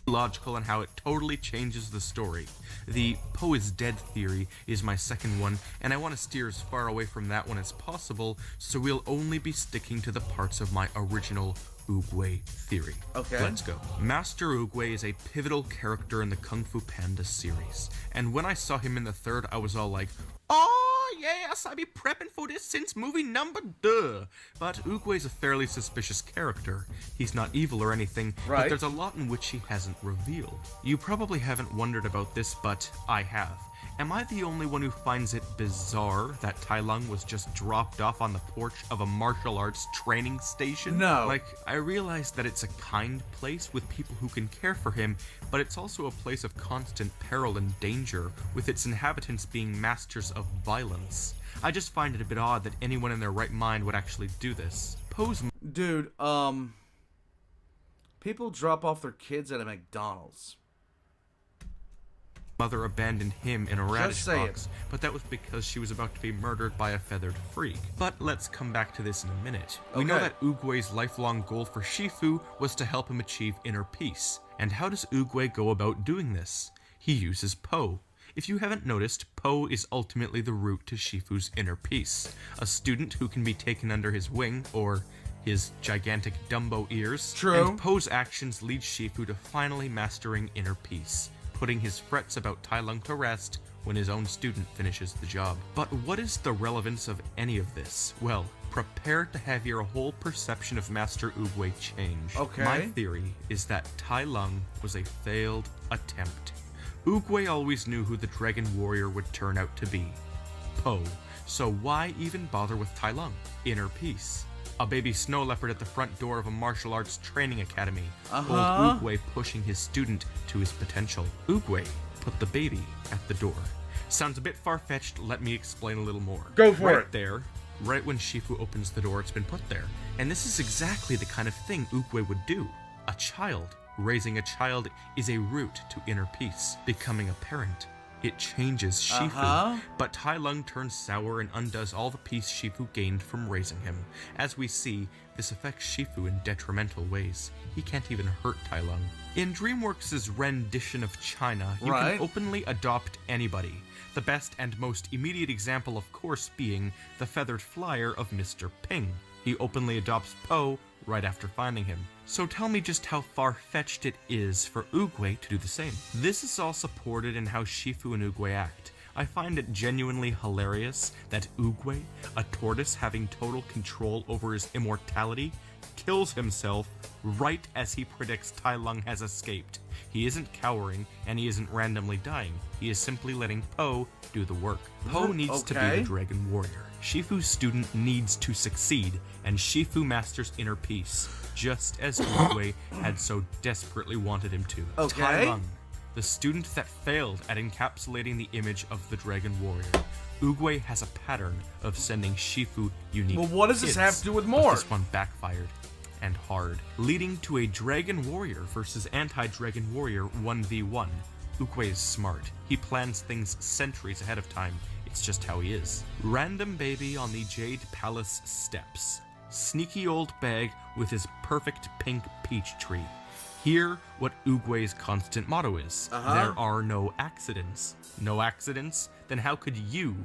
Logical and how it totally changes the story. The Poe is dead theory is my second one, and I want to steer as far away from that one as possible, so we'll only be sticking to the parts of my original Oogway theory. Let's go. Master Oogway is a pivotal character in the Kung Fu Panda series, and when I saw him in the third, I was all like, oh yes, I be prepping for this since movie number duh. But Oogway's a fairly suspicious character. He's not evil or anything, but there's a lot in which he hasn't revealed. You probably haven't wondered about this, but I have. Am I the only one who finds it bizarre that Tai Lung was just dropped off on the porch of a martial arts training station? No. Like, I realize that it's a kind place with people who can care for him, but it's also a place of constant peril and danger, with its inhabitants being masters of violence. I just find it a bit odd that anyone in their right mind would actually do this. Poe's Dude, people drop off their kids at a McDonald's. Mother abandoned him in a radish box, but that was because she was about to be murdered by a feathered freak. But let's come back to this in a minute. We know that Oogway's lifelong goal for Shifu was to help him achieve inner peace. And how does Oogway go about doing this? He uses Poe. If you haven't noticed, Poe is ultimately the route to Shifu's inner peace. A student who can be taken under his wing, or his gigantic Dumbo ears. And Poe's actions lead Shifu to finally mastering inner peace, putting his frets about Tai Lung to rest when his own student finishes the job. But what is the relevance of any of this? Well, prepare to have your whole perception of Master Oogway change. My theory is that Tai Lung was a failed attempt. Oogway always knew who the Dragon Warrior would turn out to be. Poe. So why even bother with Tai Lung? Inner peace. A baby snow leopard at the front door of a martial arts training academy. Old Oogway pushing his student to his potential. Oogway put the baby at the door. Sounds a bit far-fetched, let me explain a little more. Go for right it. There, right when Shifu opens the door, it's been put there. And this is exactly the kind of thing Oogway would do. A child. Raising a child is a route to inner peace. Becoming a parent. It changes Shifu, but Tai Lung turns sour and undoes all the peace Shifu gained from raising him. As we see, this affects Shifu in detrimental ways. He can't even hurt Tai Lung. In Dreamworks' rendition of China, you can openly adopt anybody. The best and most immediate example, of course, being the feathered flyer of Mr. Ping. He openly adopts Po right after finding him. So tell me just how far-fetched it is for Oogway to do the same. This is all supported in how Shifu and Oogway act. I find it genuinely hilarious that Oogway, a tortoise having total control over his immortality, kills himself right as he predicts Tai Lung has escaped. He isn't cowering, and he isn't randomly dying. He is simply letting Po do the work. Po needs to be the Dragon Warrior. Shifu's student needs to succeed, and Shifu masters inner peace, just as Oogway had so desperately wanted him to. Tai Lung, the student that failed at encapsulating the image of the Dragon Warrior. Oogway has a pattern of sending Shifu unique Well, what does this have to do with Mort? This one backfired, and hard, leading to a Dragon Warrior versus anti-Dragon Warrior 1v1. Oogway is smart. He plans things centuries ahead of time. It's just how he is. Random baby on the Jade Palace steps. Sneaky old bag with his perfect pink peach tree. Hear what Oogway's constant motto is. There are no accidents. No accidents? Then how could you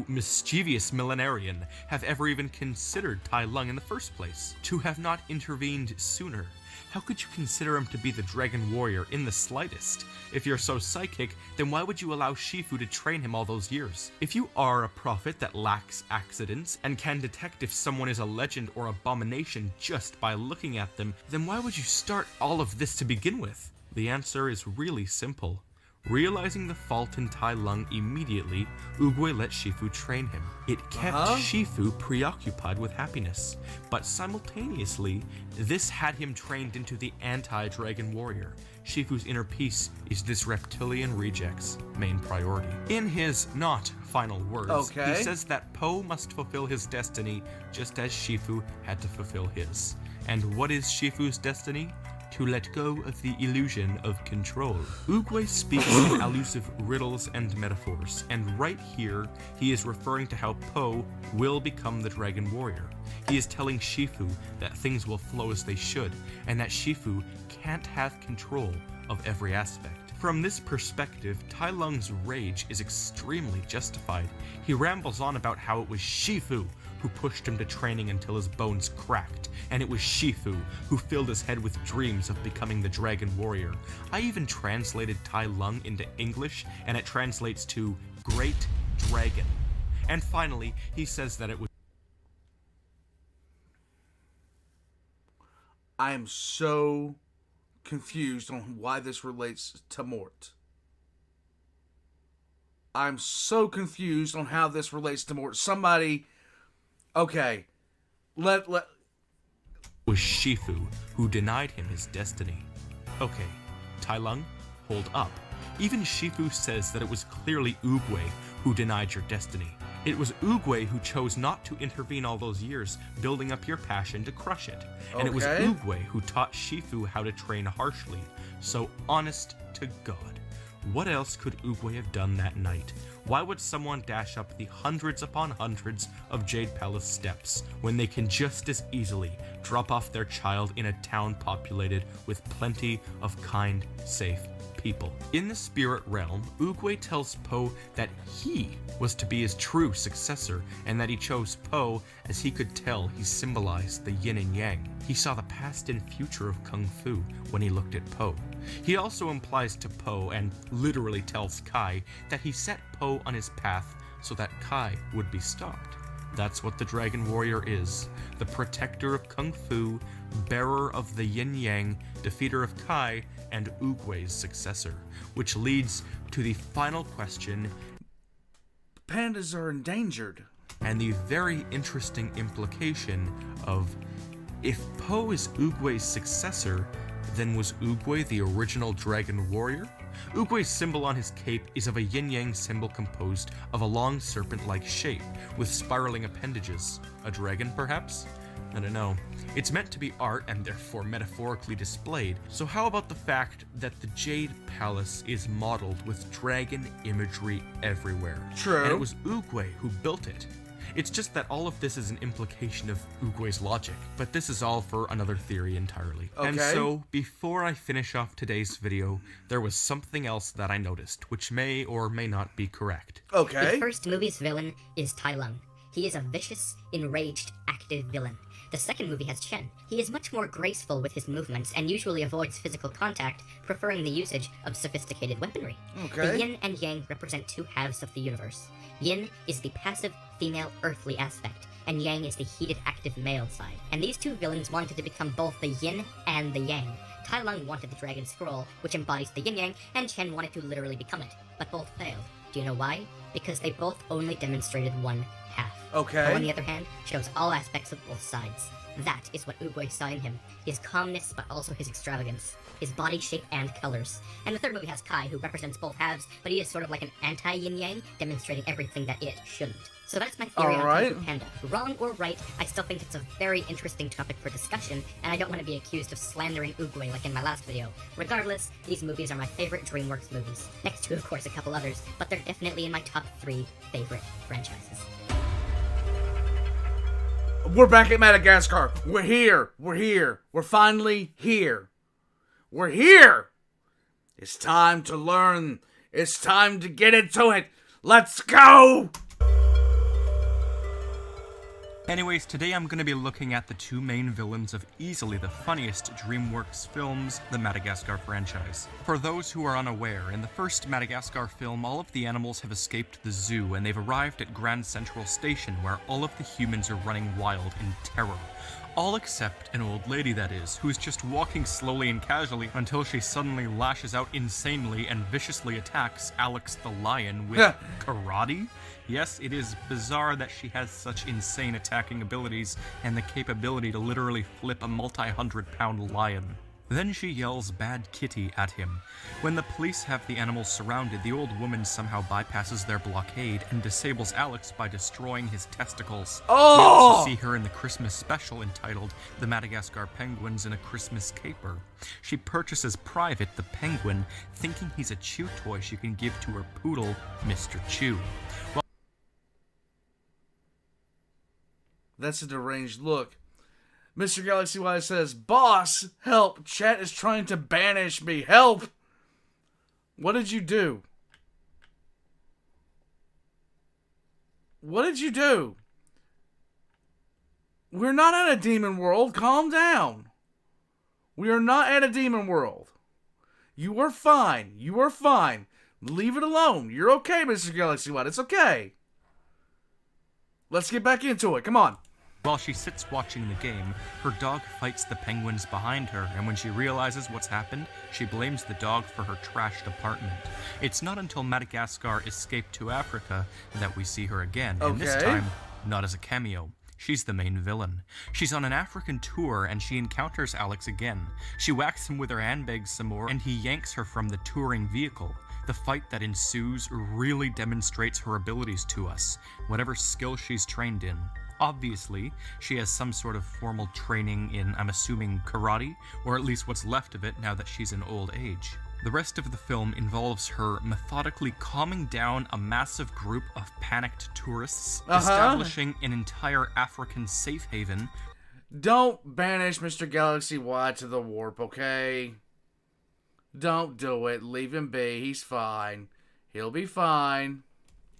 mischievous millenarian, have ever even considered Tai Lung in the first place? To have not intervened sooner? How could you consider him to be the Dragon Warrior in the slightest? If you're so psychic, then why would you allow Shifu to train him all those years? If you are a prophet that lacks accidents and can detect if someone is a legend or abomination just by looking at them, then why would you start all of this to begin with? The answer is really simple. Realizing the fault in Tai Lung immediately, Oogway let Shifu train him. It kept Shifu preoccupied with happiness, but simultaneously, this had him trained into the anti-Dragon Warrior. Shifu's inner peace is this reptilian reject's main priority. In his not final words, he says that Po must fulfill his destiny just as Shifu had to fulfill his. And what is Shifu's destiny? To let go of the illusion of control. Oogway speaks in elusive riddles and metaphors, and right here, he is referring to how Po will become the Dragon Warrior. He is telling Shifu that things will flow as they should, and that Shifu can't have control of every aspect. From this perspective, Tai Lung's rage is extremely justified. He rambles on about how it was Shifu who pushed him to training until his bones cracked, and it was Shifu who filled his head with dreams of becoming the Dragon Warrior. I even translated Tai Lung into English, and it translates to Great Dragon. And finally, he says that it was... I am so confused on why this relates to Mort. I'm so confused on how this relates to Mort. Somebody... Okay, was Shifu who denied him his destiny. Okay, Tai Lung, hold up. Even Shifu says that it was clearly Oogway who denied your destiny. It was Oogway who chose not to intervene all those years, building up your passion to crush it. And it was Oogway who taught Shifu how to train harshly. So honest to God, what else could Oogway have done that night? Why would someone dash up the hundreds upon hundreds of Jade Palace steps when they can just as easily drop off their child in a town populated with plenty of kind, safe people? In the spirit realm, Oogway tells Po that he was to be his true successor, and that he chose Po as he could tell he symbolized the yin and yang. He saw the past and future of Kung Fu when he looked at Po. He also implies to Po, and literally tells Kai, that he set Po on his path so that Kai would be stopped. That's what the Dragon Warrior is. The protector of Kung Fu, bearer of the yin-yang, defeater of Kai, and Oogway's successor. Which leads to the final question. Pandas are endangered. And the very interesting implication of, if Po is Oogway's successor, Then was Oogway the original dragon warrior? Oogway's symbol on his cape is of a yin-yang symbol composed of a long serpent-like shape with spiraling appendages. A dragon, perhaps? I don't know. It's meant to be art and therefore metaphorically displayed, so how about the fact that the Jade Palace is modeled with dragon imagery everywhere? True. And it was Oogway who built it. It's just that all of this is an implication of Oogway's logic, but this is all for another theory entirely. Okay. And so, before I finish off today's video, there was something else that I noticed, which may or may not be correct. Okay. The first movie's villain is Tai Lung. He is a vicious, enraged, active villain. The second movie has Chen. He is much more graceful with his movements and usually avoids physical contact, preferring the usage of sophisticated weaponry. Okay. The yin and yang represent two halves of the universe. Yin is the passive, female, earthly aspect, and yang is the heated, active male side. And these two villains wanted to become both the yin and the yang. Tai Lung wanted the Dragon Scroll, which embodies the yin-yang, and Chen wanted to literally become it, but both failed. Do you know why? Because they both only demonstrated one half. Okay. Who, on the other hand, shows all aspects of both sides. That is what Oogway saw in him. His calmness, but also his extravagance. His body shape and colors. And the third movie has Kai, who represents both halves, but he is sort of like an anti-yin-yang, demonstrating everything that it shouldn't. So that's my theory on Kung Fu Panda. Wrong or right, I still think it's a very interesting topic for discussion, and I don't want to be accused of slandering Oogway like in my last video. Regardless, these movies are my favorite Dreamworks movies. Next to, of course, a couple others, but they're definitely in my top 3 favorite franchises. We're back at Madagascar. We're here. We're here. We're finally here. We're here. It's time to learn. It's time to get into it. Let's go. Anyways, today I'm going to be looking at the two main villains of easily the funniest Dreamworks films, the Madagascar franchise. For those who are unaware, in the first Madagascar film, all of the animals have escaped the zoo and they've arrived at Grand Central Station, where all of the humans are running wild in terror. All except an old lady, that is, who is just walking slowly and casually until she suddenly lashes out insanely and viciously attacks Alex the lion with karate? Yes, it is bizarre that she has such insane attacking abilities and the capability to literally flip a multi-100-pound lion. Then she yells "Bad Kitty" at him. When the police have the animals surrounded, the old woman somehow bypasses their blockade and disables Alex by destroying his testicles. Oh! We also see her in the Christmas special entitled "The Madagascar Penguins in a Christmas Caper." She purchases Private, the penguin, thinking he's a chew toy she can give to her poodle, Mr. Chew. That's a deranged look. Mr. Galaxy Y says, "Boss, help! Chat is trying to banish me. Help!" What did you do? What did you do? We're not at a demon world. Calm down. We are not at a demon world. You are fine. You are fine. Leave it alone. You're okay, Mr. Galaxy Y. It's okay. Let's get back into it. Come on. While she sits watching the game, her dog fights the penguins behind her, and when she realizes what's happened, she blames the dog for her trashed apartment. It's not until Madagascar escaped to Africa that we see her again, and this time, not as a cameo. She's the main villain. She's on an African tour, and she encounters Alex again. She whacks him with her handbags some more, and he yanks her from the touring vehicle. The fight that ensues really demonstrates her abilities to us, whatever skill she's trained in. Obviously, she has some sort of formal training in, I'm assuming, karate, or at least what's left of it now that she's in old age. The rest of the film involves her methodically calming down a massive group of panicked tourists, establishing an entire African safe haven. Don't banish Mr. Galaxy Y to the warp, okay? Don't do it. Leave him be. He's fine. He'll be fine.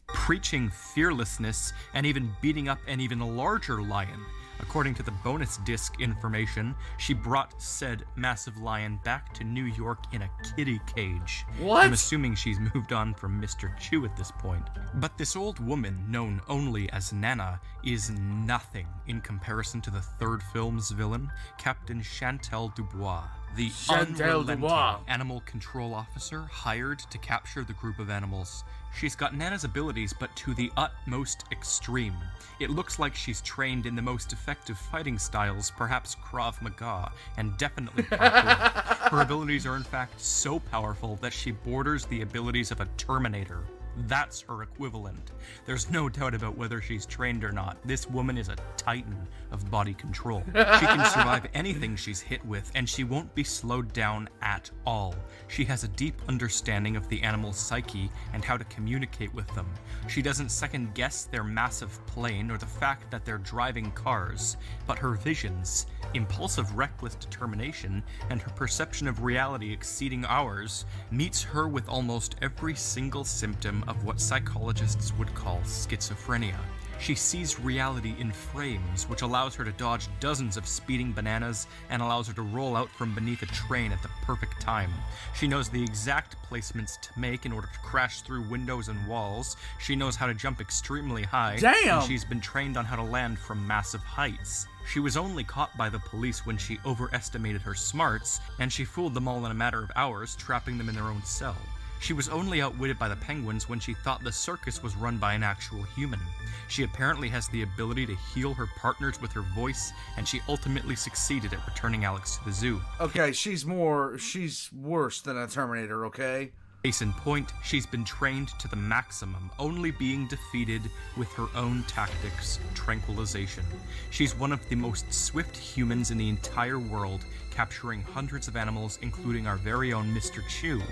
Preaching fearlessness and even beating up an even larger lion. According to the bonus disc information, she brought said massive lion back to New York in a kitty cage. What? I'm assuming she's moved on from Mr. Chew at this point. But this old woman, known only as Nana, is nothing in comparison to the third film's villain, Captain Chantal Dubois, the unrelenting animal control officer hired to capture the group of animals. She's got Nana's abilities, but to the utmost extreme. It looks like she's trained in the most effective fighting styles, perhaps Krav Maga, and definitely parkour. Her abilities are in fact so powerful that she borders the abilities of a Terminator. That's her equivalent. There's no doubt about whether she's trained or not. This woman is a titan of body control. She can survive anything she's hit with, and she won't be slowed down at all. She has a deep understanding of the animal's psyche and how to communicate with them. She doesn't second guess their massive plane or the fact that they're driving cars, but her visions, impulsive, reckless determination, and her perception of reality exceeding ours meets her with almost every single symptom of what psychologists would call schizophrenia. She sees reality in frames, which allows her to dodge dozens of speeding bananas and allows her to roll out from beneath a train at the perfect time. She knows the exact placements to make in order to crash through windows and walls. She knows how to jump extremely high. Damn! And she's been trained on how to land from massive heights. She was only caught by the police when she overestimated her smarts, and she fooled them all in a matter of hours, trapping them in their own cell. She was only outwitted by the penguins when she thought the circus was run by an actual human. She apparently has the ability to heal her partners with her voice, and she ultimately succeeded at returning Alex to the zoo. Okay, she's worse than a Terminator, okay? Case in point, she's been trained to the maximum, only being defeated with her own tactics, tranquilization. She's one of the most swift humans in the entire world, capturing hundreds of animals, including our very own Mr. Chew,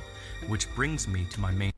which brings me to my main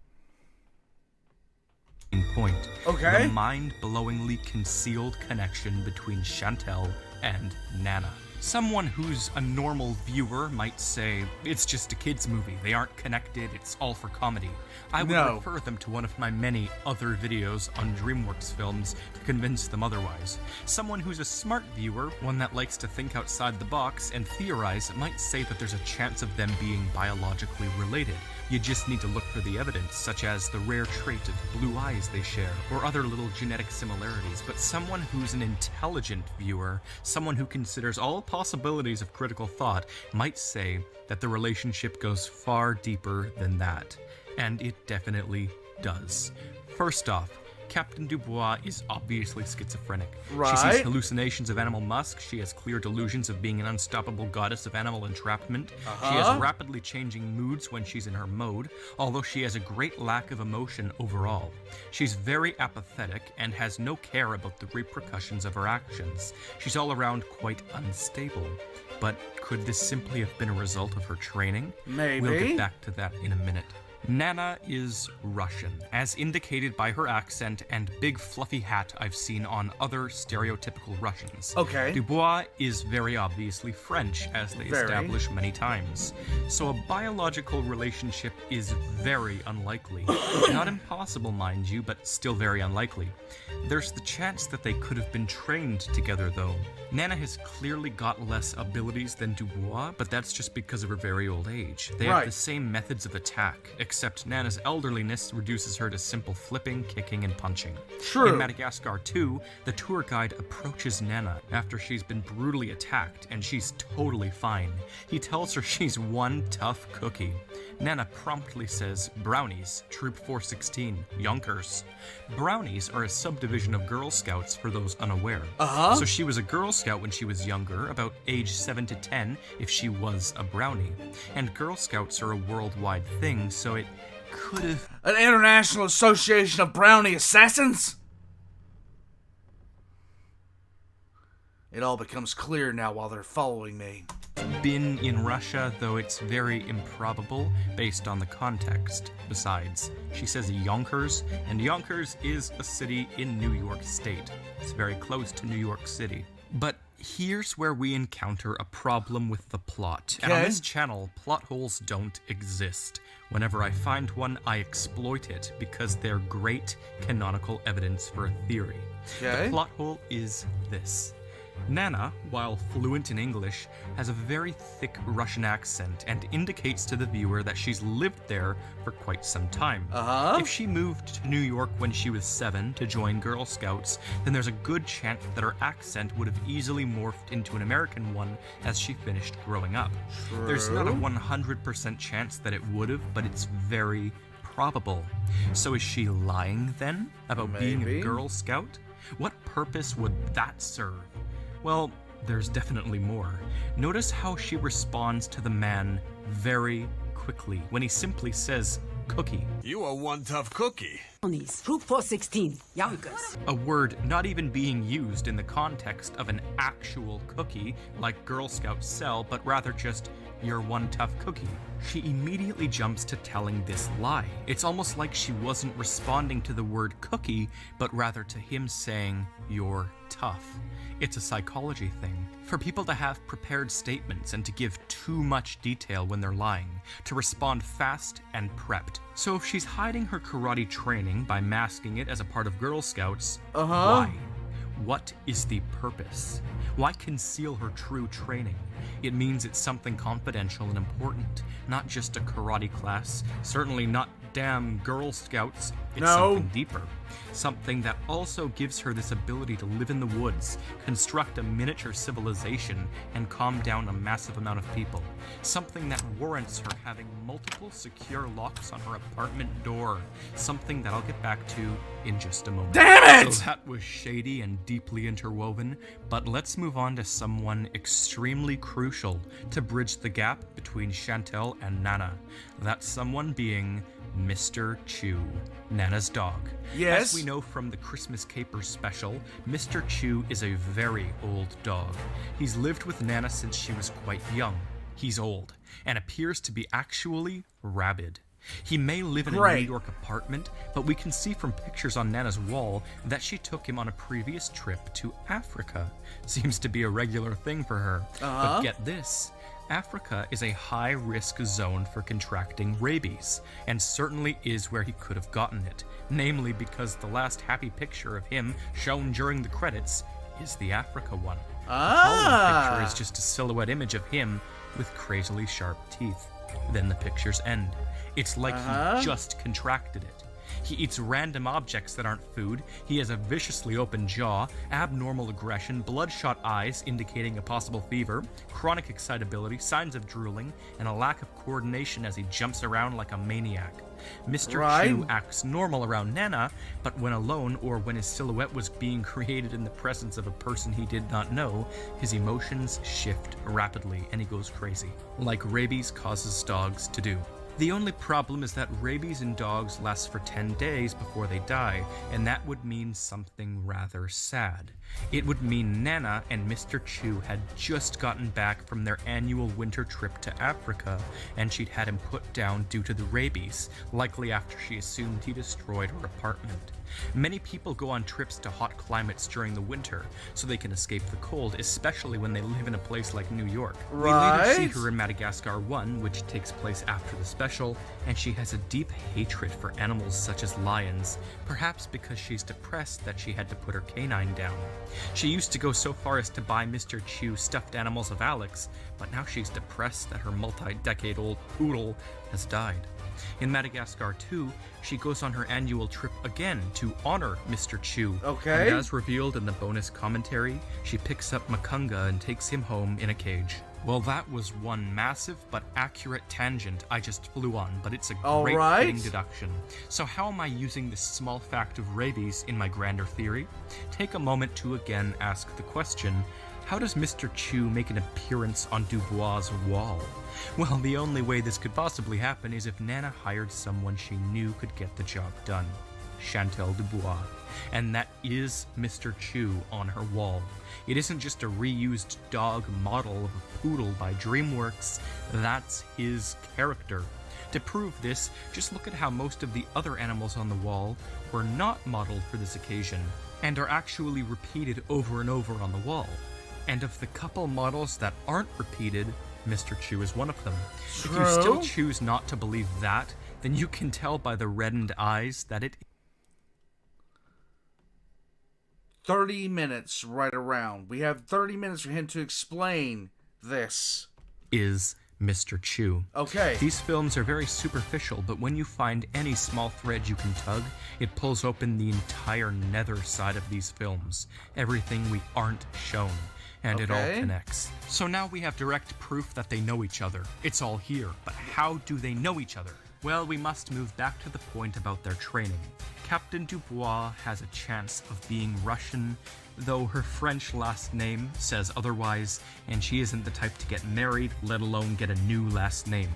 point. Okay. The mind-blowingly concealed connection between Chantel and Nana. Someone who's a normal viewer might say, it's just a kid's movie, they aren't connected, it's all for comedy. I would refer them to one of my many other videos on Dreamworks films to convince them otherwise. Someone who's a smart viewer, one that likes to think outside the box and theorize, might say that there's a chance of them being biologically related. You just need to look for the evidence, such as the rare trait of blue eyes they share, or other little genetic similarities. But someone who's an intelligent viewer, someone who considers all possibilities of critical thought, might say that the relationship goes far deeper than that. And it definitely does. First off, Captain Dubois is obviously schizophrenic. Right. She sees hallucinations of animal musk, she has clear delusions of being an unstoppable goddess of animal entrapment, she has rapidly changing moods when she's in her mode, although she has a great lack of emotion overall. She's very apathetic and has no care about the repercussions of her actions. She's all around quite unstable. But could this simply have been a result of her training? Maybe. We'll get back to that in a minute. Nana is Russian, as indicated by her accent and big fluffy hat I've seen on other stereotypical Russians. Okay. Dubois is very obviously French, as they establish many times. So a biological relationship is very unlikely. Not impossible, mind you, but still very unlikely. There's the chance that they could have been trained together, though. Nana has clearly got less abilities than Dubois, but that's just because of her very old age. They have the same methods of attack, except Nana's elderliness reduces her to simple flipping, kicking, and punching. True. In Madagascar 2, the tour guide approaches Nana after she's been brutally attacked, and she's totally fine. He tells her she's one tough cookie. Nana promptly says, "Brownies, Troop 416, Yonkers." Brownies are a subdivision of Girl Scouts for those unaware. So she was a Girl Scout when she was younger, about age 7 to 10 if she was a brownie. And Girl Scouts are a worldwide thing, so it could have... An international association of brownie assassins? It all becomes clear now while they're following me. Been in Russia, though it's very improbable based on the context. Besides, she says Yonkers, and Yonkers is a city in New York State. It's very close to New York City. But here's where we encounter a problem with the plot. And on this channel, plot holes don't exist. Whenever I find one, I exploit it because they're great canonical evidence for a theory. The plot hole is this. Nana, while fluent in English, has a very thick Russian accent and indicates to the viewer that she's lived there for quite some time. If she moved to New York when she was 7 to join Girl Scouts, then there's a good chance that her accent would have easily morphed into an American one as she finished growing up. There's not a 100% chance that it would have, but it's very probable. So is she lying then about being a Girl Scout? What purpose would that serve? Well, there's definitely more. Notice how she responds to the man very quickly when he simply says, cookie. You are one tough cookie. Fruit 416, Yonkers. A word not even being used in the context of an actual cookie, like Girl Scouts sell, but rather just, you're one tough cookie. She immediately jumps to telling this lie. It's almost like she wasn't responding to the word cookie, but rather to him saying, you're tough. It's a psychology thing. For people to have prepared statements and to give too much detail when they're lying, to respond fast and prepped. So if she's hiding her karate training by masking it as a part of Girl Scouts, why? What is the purpose? Why conceal her true training? It means it's something confidential and important, not just a karate class, certainly not damn Girl Scouts. It's something deeper. Something that also gives her this ability to live in the woods, construct a miniature civilization, and calm down a massive amount of people. Something that warrants her having multiple secure locks on her apartment door. Something that I'll get back to in just a moment. Damn it! So that was shady and deeply interwoven, but let's move on to someone extremely crucial to bridge the gap between Chantel and Nana. That someone being Mr. Chew, Nana's dog. Yes. As we know from the Christmas Capers special, Mr. Chew is a very old dog. He's lived with Nana since she was quite young. He's old, and appears to be actually rabid. He may live in a New York apartment, but we can see from pictures on Nana's wall that she took him on a previous trip to Africa. Seems to be a regular thing for her. But get this, Africa is a high-risk zone for contracting rabies, and certainly is where he could have gotten it, namely because the last happy picture of him shown during the credits is the Africa one. The following picture is just a silhouette image of him with crazily sharp teeth. Then the pictures end. It's like he just contracted it. He eats random objects that aren't food, he has a viciously open jaw, abnormal aggression, bloodshot eyes indicating a possible fever, chronic excitability, signs of drooling, and a lack of coordination as he jumps around like a maniac. Mr. Chew acts normal around Nana, but when alone or when his silhouette was being created in the presence of a person he did not know, his emotions shift rapidly and he goes crazy, like rabies causes dogs to do. The only problem is that rabies in dogs lasts for 10 days before they die, and that would mean something rather sad. It would mean Nana and Mr. Chew had just gotten back from their annual winter trip to Africa, and she'd had him put down due to the rabies, likely after she assumed he destroyed her apartment. Many people go on trips to hot climates during the winter, so they can escape the cold, especially when they live in a place like New York. We later see her in Madagascar 1, which takes place after the special, and she has a deep hatred for animals such as lions, perhaps because she's depressed that she had to put her canine down. She used to go so far as to buy Mr. Chew stuffed animals of Alex, but now she's depressed that her multi-decade-old poodle has died. In Madagascar 2, she goes on her annual trip again to honor Mr. Chew. And as revealed in the bonus commentary, she picks up Makunga and takes him home in a cage. Well, that was one massive but accurate tangent I just flew on, but it's a great fitting deduction. So how am I using this small fact of rabies in my grander theory? Take a moment to again ask the question, how does Mr. Chew make an appearance on Dubois' wall? Well, the only way this could possibly happen is if Nana hired someone she knew could get the job done. Chantel Dubois. And that is Mr. Chew on her wall. It isn't just a reused dog model of a poodle by Dreamworks, that's his character. To prove this, just look at how most of the other animals on the wall were not modeled for this occasion, and are actually repeated over and over on the wall. And of the couple models that aren't repeated, Mr. Chew is one of them. If you still choose not to believe that, then you can tell by the reddened eyes that it 30 minutes right around. We have 30 minutes for him to explain this. Is Mr. Chew. Okay. These films are very superficial, but when you find any small thread you can tug, it pulls open the entire nether side of these films. Everything we aren't shown. And it all connects. So now we have direct proof that they know each other. It's all here, but how do they know each other? Well, we must move back to the point about their training. Captain Dubois has a chance of being Russian, though her French last name says otherwise, and she isn't the type to get married, let alone get a new last name.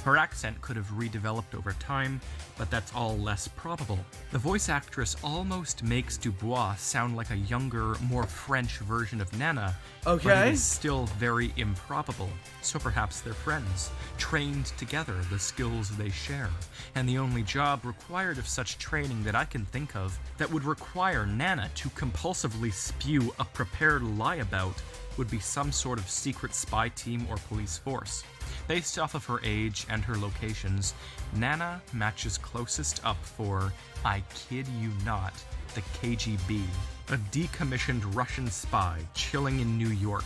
Her accent could have redeveloped over time, but that's all less probable. The voice actress almost makes Dubois sound like a younger, more French version of Nana, but it is still very improbable, so perhaps they're friends, trained together, the skills they share, and the only job required of such training that I can think of that would require Nana to compulsively spew a prepared lie about would be some sort of secret spy team or police force. Based off of her age and her locations, Nana matches closest up for, I kid you not, the KGB, a decommissioned Russian spy chilling in New York.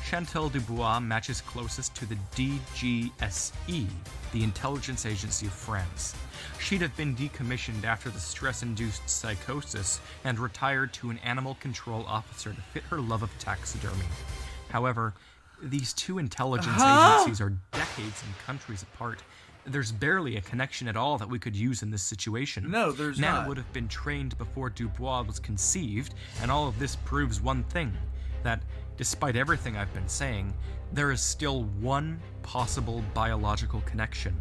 Chantal Dubois matches closest to the DGSE, the intelligence agency of France. She'd have been decommissioned after the stress-induced psychosis and retired to an animal control officer to fit her love of taxidermy. However, these two intelligence agencies are decades and countries apart. There's barely a connection at all that we could use in this situation. No, there's not. Nana would have been trained before Dubois was conceived, and all of this proves one thing, that despite everything I've been saying, there is still one possible biological connection,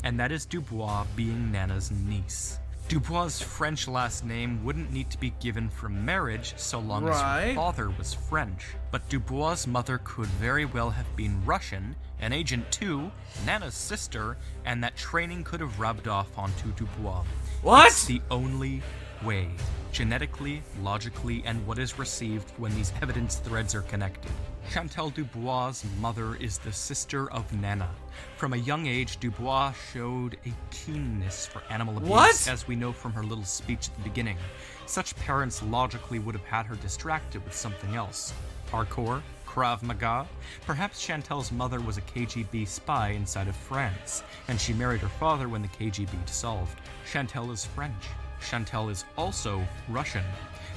and that is Dubois being Nana's niece. Dubois' French last name wouldn't need to be given from marriage so long as her father was French, but Dubois' mother could very well have been Russian, an agent too, Nana's sister, and that training could have rubbed off onto Dubois. What? It's the only way, genetically, logically, and what is received when these evidence threads are connected. Chantal Dubois' mother is the sister of Nana. From a young age, Dubois showed a keenness for animal abuse, as we know from her little speech at the beginning. Such parents logically would have had her distracted with something else. Parkour? Krav Maga? Perhaps Chantal's mother was a KGB spy inside of France, and she married her father when the KGB dissolved. Chantal is French. Chantal is also Russian.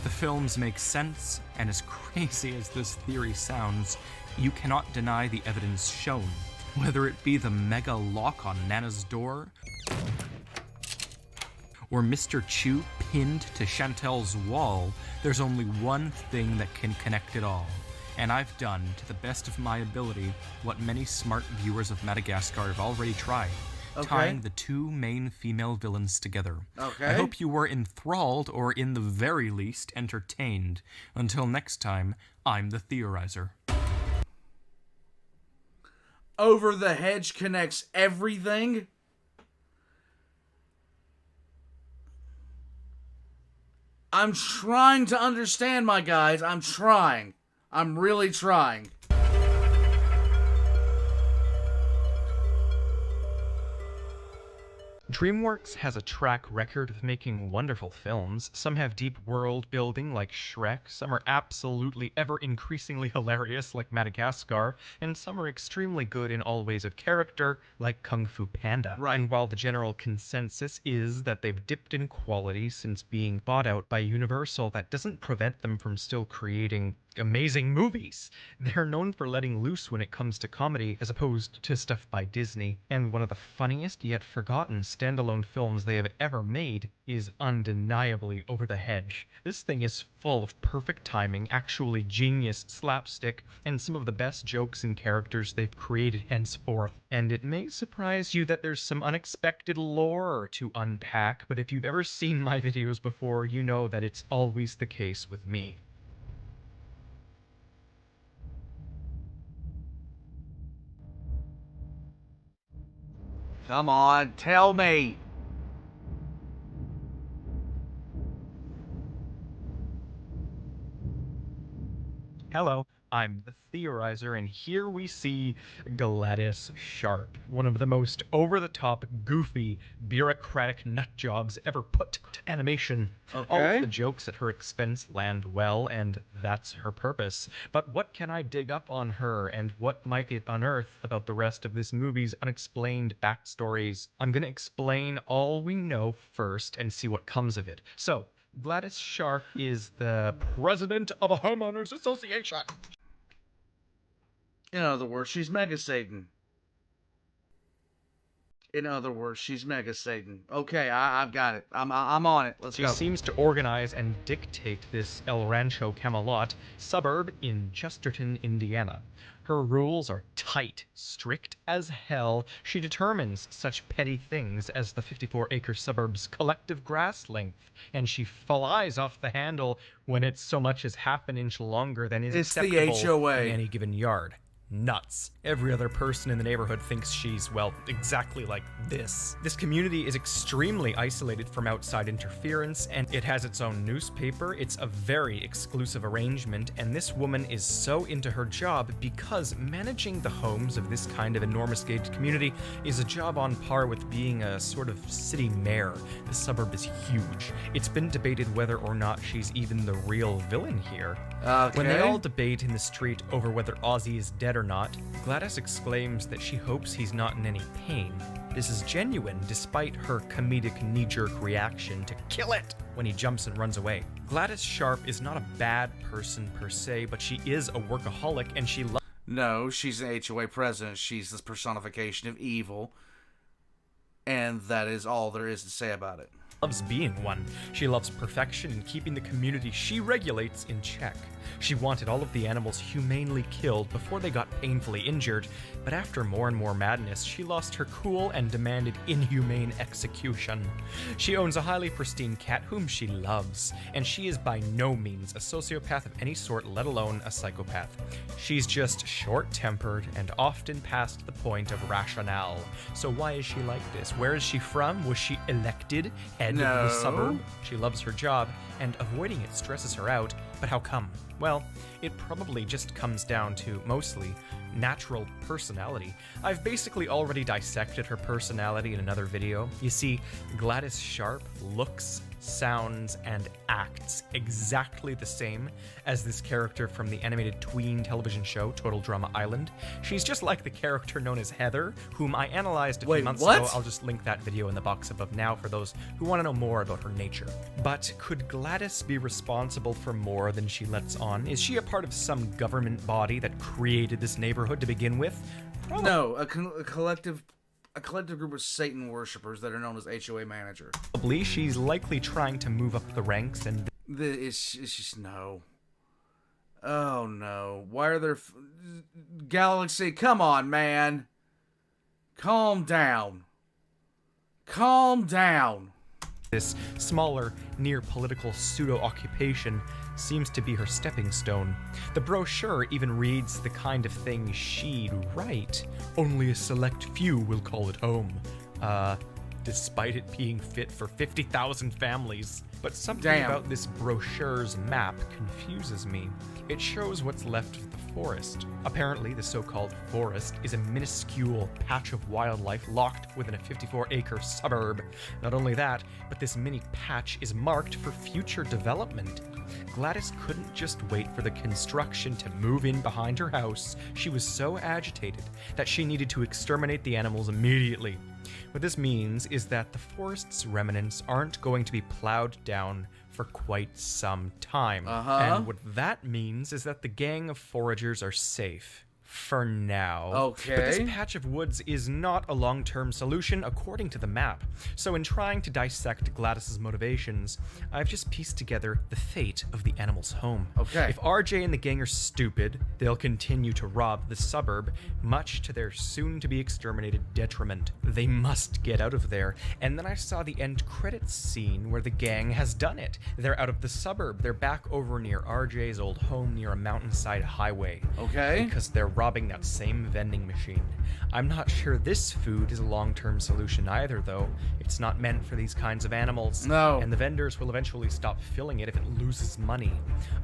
The films make sense, and as crazy as this theory sounds, you cannot deny the evidence shown. Whether it be the mega lock on Nana's door, or Mr. Chu pinned to Chantal's wall, there's only one thing that can connect it all. And I've done, to the best of my ability, what many smart viewers of Madagascar have already tried. Tying the two main female villains together. I hope you were enthralled, or in the very least, entertained. Until next time, I'm the Theorizer. Over the Hedge connects everything? I'm trying to understand, my guys. I'm trying. I'm really trying. Dreamworks has a track record of making wonderful films. Some have deep world building like Shrek, some are absolutely ever increasingly hilarious like Madagascar, and some are extremely good in all ways of character like Kung Fu Panda. And while the general consensus is that they've dipped in quality since being bought out by Universal, that doesn't prevent them from still creating amazing movies. They're known for letting loose when it comes to comedy as opposed to stuff by Disney, and one of the funniest yet forgotten standalone films they have ever made is undeniably Over the Hedge. This thing is full of perfect timing, actually genius slapstick, and some of the best jokes and characters they've created henceforth. And it may surprise you that there's some unexpected lore to unpack, but if you've ever seen my videos before, you know that it's always the case with me. Come on, tell me. Hello, I'm the Theorizer, and here we see Gladys Sharp, one of the most over-the-top, goofy, bureaucratic nutjobs ever put to animation. All of the jokes at her expense land well, and that's her purpose. But what can I dig up on her, and what might it unearth about the rest of this movie's unexplained backstories? I'm gonna explain all we know first, and see what comes of it. So, Gladys Sharp is the president of a homeowners association. In other words, she's Mega Satan. In other words, she's Mega Satan. Okay, I've got it. I'm on it. Let's She go. seems to organize and dictate this El Rancho Camelot suburb in Chesterton, Indiana. Her rules are tight, strict as hell. She determines such petty things as the 54-acre suburb's collective grass length, and she flies off the handle when it's so much as half an inch longer than is It's the acceptable HOA. in any given yard. Nuts. Every other person in the neighborhood thinks she's, well, exactly like this. This community is extremely isolated from outside interference, and it has its own newspaper. It's a very exclusive arrangement, and this woman is so into her job because managing the homes of this kind of enormous gated community is a job on par with being a sort of city mayor. The suburb is huge. It's been debated whether or not she's even the real villain here. Okay. When they all debate in the street over whether Ozzy is dead or not, Gladys exclaims that she hopes he's not in any pain. This is genuine despite her comedic knee-jerk reaction to kill it when he jumps and runs away. Gladys Sharp is not a bad person per se, but she is a workaholic and she loves No, she's an HOA president. She's this personification of evil. And that is all there is to say about it. being one. She loves perfection and keeping the community she regulates in check. She wanted all of the animals humanely killed before they got painfully injured, but after more and more madness, she lost her cool and demanded inhumane execution. She owns a highly pristine cat whom she loves, and she is by no means a sociopath of any sort, let alone a psychopath. She's just short-tempered and often past the point of rationale. So why is she like this? Where is she from? Was she elected head of the suburb? She loves her job, and avoiding it stresses her out, but how come? Well, it probably just comes down to, mostly, natural personality. I've basically already dissected her personality in another video. You see, Gladys Sharp looks, sounds, and acts exactly the same as this character from the animated tween television show Total Drama Island. She's just like the character known as Heather, whom I analyzed a few months ago. I'll just link that video in the box above now for those who want to know more about her nature. But could Gladys be responsible for more than she lets on? Is she a part of some government body that created this neighborhood to begin with? Probably. No, a collective group of Satan worshippers that are known as HOA manager. Probably. She's likely trying to move up the ranks and... It's just no. Oh no. Why are there... Galaxy, come on, man. Calm down. Calm down. This smaller, near-political pseudo-occupation seems to be her stepping stone. The brochure even reads the kind of thing she'd write. Only a select few will call it home. Despite it being fit for 50,000 families. But something about this brochure's map confuses me. It shows what's left of the forest. Apparently, the so-called forest is a minuscule patch of wildlife locked within a 54-acre suburb. Not only that, but this mini patch is marked for future development. Gladys couldn't just wait for the construction to move in behind her house. She was so agitated that she needed to exterminate the animals immediately. What this means is that the forest's remnants aren't going to be plowed down for quite some time. And what that means is that the gang of foragers are safe. For now. Okay. But this patch of woods is not a long-term solution according to the map. So in trying to dissect Gladys's motivations, I've just pieced together the fate of the animal's home. Okay. If RJ and the gang are stupid, they'll continue to rob the suburb, much to their soon-to-be-exterminated detriment. They must get out of there. And then I saw the end credits scene where the gang has done it. They're out of the suburb. They're back over near RJ's old home near a mountainside highway. Okay. Because they're robbing that same vending machine. I'm not sure this food is a long-term solution either, though. It's not meant for these kinds of animals. No. And the vendors will eventually stop filling it if it loses money.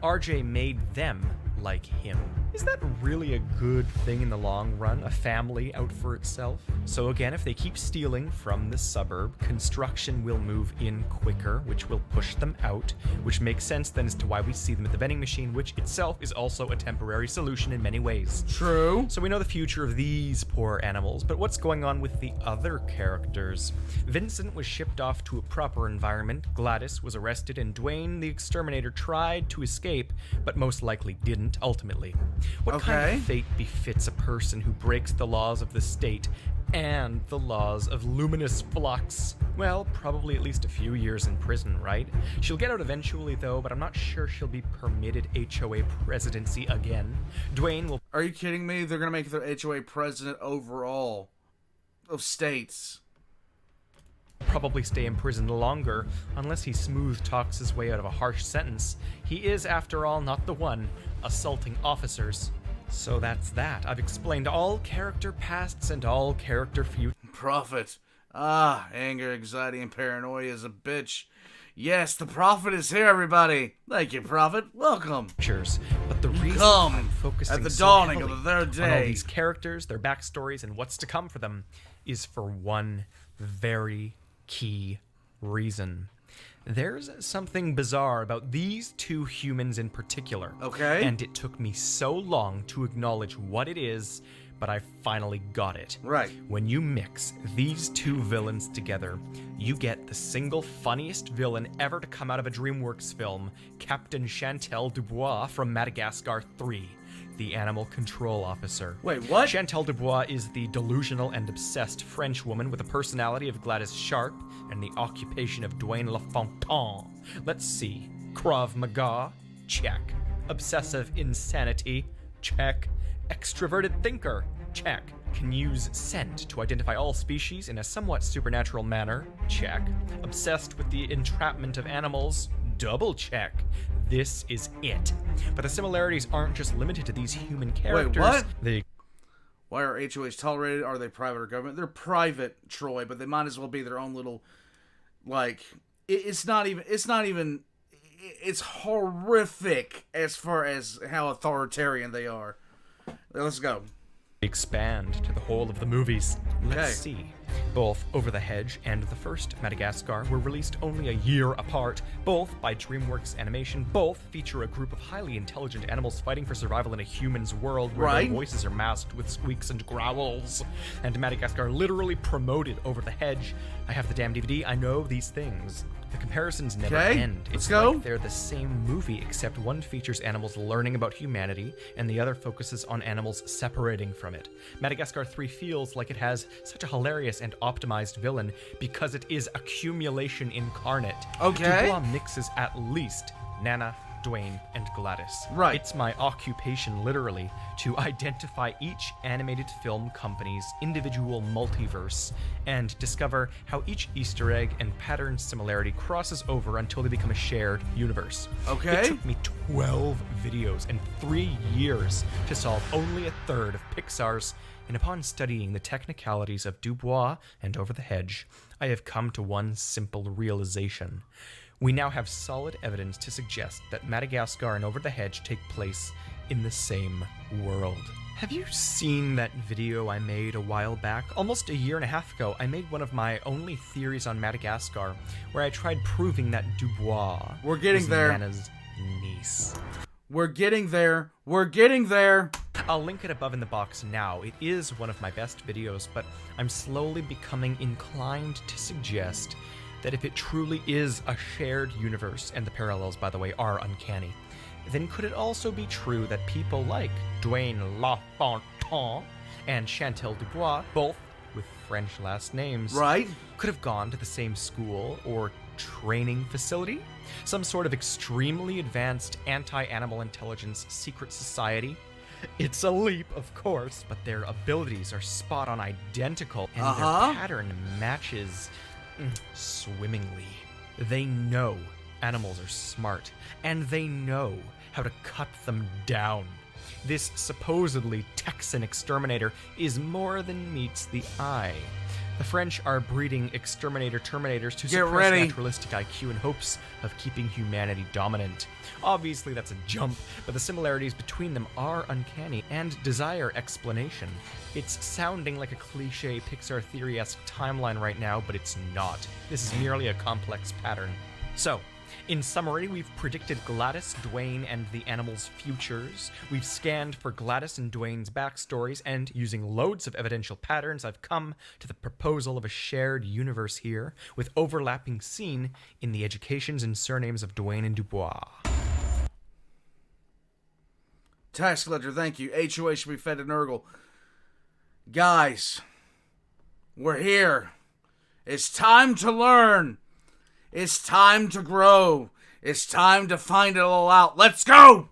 RJ made them like him. Is that really a good thing in the long run? A family out for itself? So again, if they keep stealing from the suburb, construction will move in quicker, which will push them out, which makes sense then as to why we see them at the vending machine, which itself is also a temporary solution in many ways. True. So we know the future of these poor animals, but what's going on with the other characters? Vincent was shipped off to a proper environment, Gladys was arrested, and Dwayne the Exterminator tried to escape, but most likely didn't. judgment, ultimately. What kind Okay. of fate befits a person who breaks the laws of the state and the laws of luminous flux? Well, probably at least a few years in prison, right? She'll get out eventually, though, but I'm not sure she'll be permitted HOA presidency again. Dwayne will Are you kidding me? They're gonna make the HOA president overall of states. probably stay in prison longer unless he smooth talks his way out of a harsh sentence. He is, after all, not the one assaulting officers. So that's that. I've explained all character pasts and all character Prophet. Ah, anger, anxiety, and paranoia is a bitch. Yes, the Prophet is here, everybody. Thank you, Prophet. Welcome. futures. But the reason Come I'm focusing at the so dawning of heavily the third on all day. these characters, their backstories, and what's to come for them is for one very key reason. There's something bizarre about these two humans in particular. Okay. And it took me so long to acknowledge what it is, but I finally got it. Right. When you mix these two villains together, you get the single funniest villain ever to come out of a Dreamworks film, Captain Chantal Dubois from Madagascar 3, the Animal Control Officer. Wait, what? Chantal Dubois is the delusional and obsessed French woman with the personality of Gladys Sharp and the occupation of Dwayne LaFontaine. Let's see. Krav Maga? Check. Obsessive insanity? Check. Extroverted thinker? Check. Can use scent to identify all species in a somewhat supernatural manner? Check. Obsessed with the entrapment of animals? Double check. This is it. But the similarities aren't just limited to these human characters. what? They Why are HOAs tolerated? Are they private or government? They're private, Troy, but they might as well be their own little, like, it's not even, it's horrific as far as how authoritarian they are. Let's go. expand to the whole of the movies. Let's Okay. see. Both Over the Hedge and the first Madagascar were released only a year apart, both by Dreamworks Animation. Both feature a group of highly intelligent animals fighting for survival in a human's world where Right. their voices are masked with squeaks and growls. And Madagascar literally promoted Over the Hedge. I have the damn DVD, I know these things. The comparisons never Okay, end. let's It's go. like they're the same movie, except one features animals learning about humanity, and the other focuses on animals separating from it. Madagascar 3 feels like it has such a hilarious and optimized villain because it is accumulation incarnate. Okay. Dubois mixes at least Nana, Dwayne, and Gladys. Right. It's my occupation, literally, to identify each animated film company's individual multiverse and discover how each Easter egg and pattern similarity crosses over until they become a shared universe. Okay. It took me 12 videos and 3 years to solve only a third of Pixar's, and upon studying the technicalities of Dubois and Over the Hedge, I have come to one simple realization. We now have solid evidence to suggest that Madagascar and Over the Hedge take place in the same world. Have you seen that video I made a while back? Almost a year and a half ago, I made one of my only theories on Madagascar, where I tried proving that Dubois We're getting was there. Nana's niece. We're getting there. We're getting there. I'll link it above in the box now. It is one of my best videos, but I'm slowly becoming inclined to suggest that if it truly is a shared universe, and the parallels, by the way, are uncanny, then could it also be true that people like Dwayne LaFontaine and Chantal Dubois, both with French last names, Right? could have gone to the same school or training facility? Some sort of extremely advanced anti-animal intelligence secret society? It's a leap, of course, but their abilities are spot-on identical, and Uh-huh. their pattern matches swimmingly. They know animals are smart, and they know how to cut them down. This supposedly Texan exterminator is more than meets the eye. The French are breeding exterminator terminators to Get suppress ready. naturalistic IQ in hopes of keeping humanity dominant. Obviously, that's a jump, but the similarities between them are uncanny and desire explanation. It's sounding like a cliche Pixar theory-esque timeline right now, but it's not. This is merely a complex pattern. So, in summary, we've predicted Gladys, Dwayne, and the animals' futures. We've scanned for Gladys and Dwayne's backstories, and using loads of evidential patterns, I've come to the proposal of a shared universe here, with overlapping seen in the educations and surnames of Dwayne and Dubois. Tax Collector, thank you. HOA should be fed to Nurgle. Guys, we're here. It's time to learn. It's time to grow. It's time to find it all out. Let's go!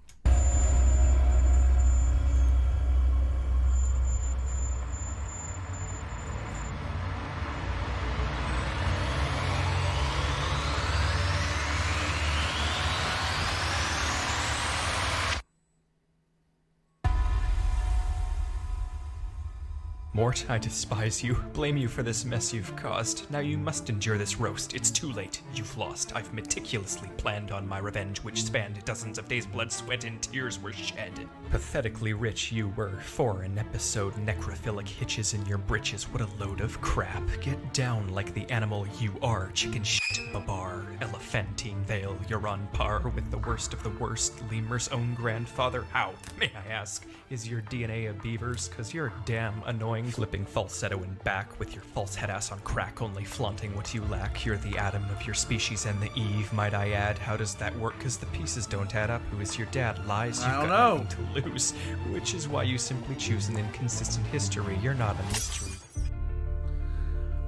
Mort, I despise you. Blame you for this mess you've caused. Now you must endure this roast. It's too late. You've lost. I've meticulously planned on my revenge, which spanned dozens of days. Blood, sweat, and tears were shed. Pathetically rich you were. For an episode, necrophilic hitches in your britches. What a load of crap. Get down like the animal you are. Chicken shit, babar. Elephantine veil. You're on par with the worst of the worst. Lemur's own grandfather. How, may I ask, is your DNA a beaver's? 'Cause you're damn annoying. Flipping falsetto and back with your false head ass on crack, only flaunting what you lack. You're the Adam of your species and the Eve, might I add. How does that work? 'Cause the pieces don't add up. Who is your dad? Lies, you've got nothing to lose. Which is why you simply choose an inconsistent history. You're not a mystery.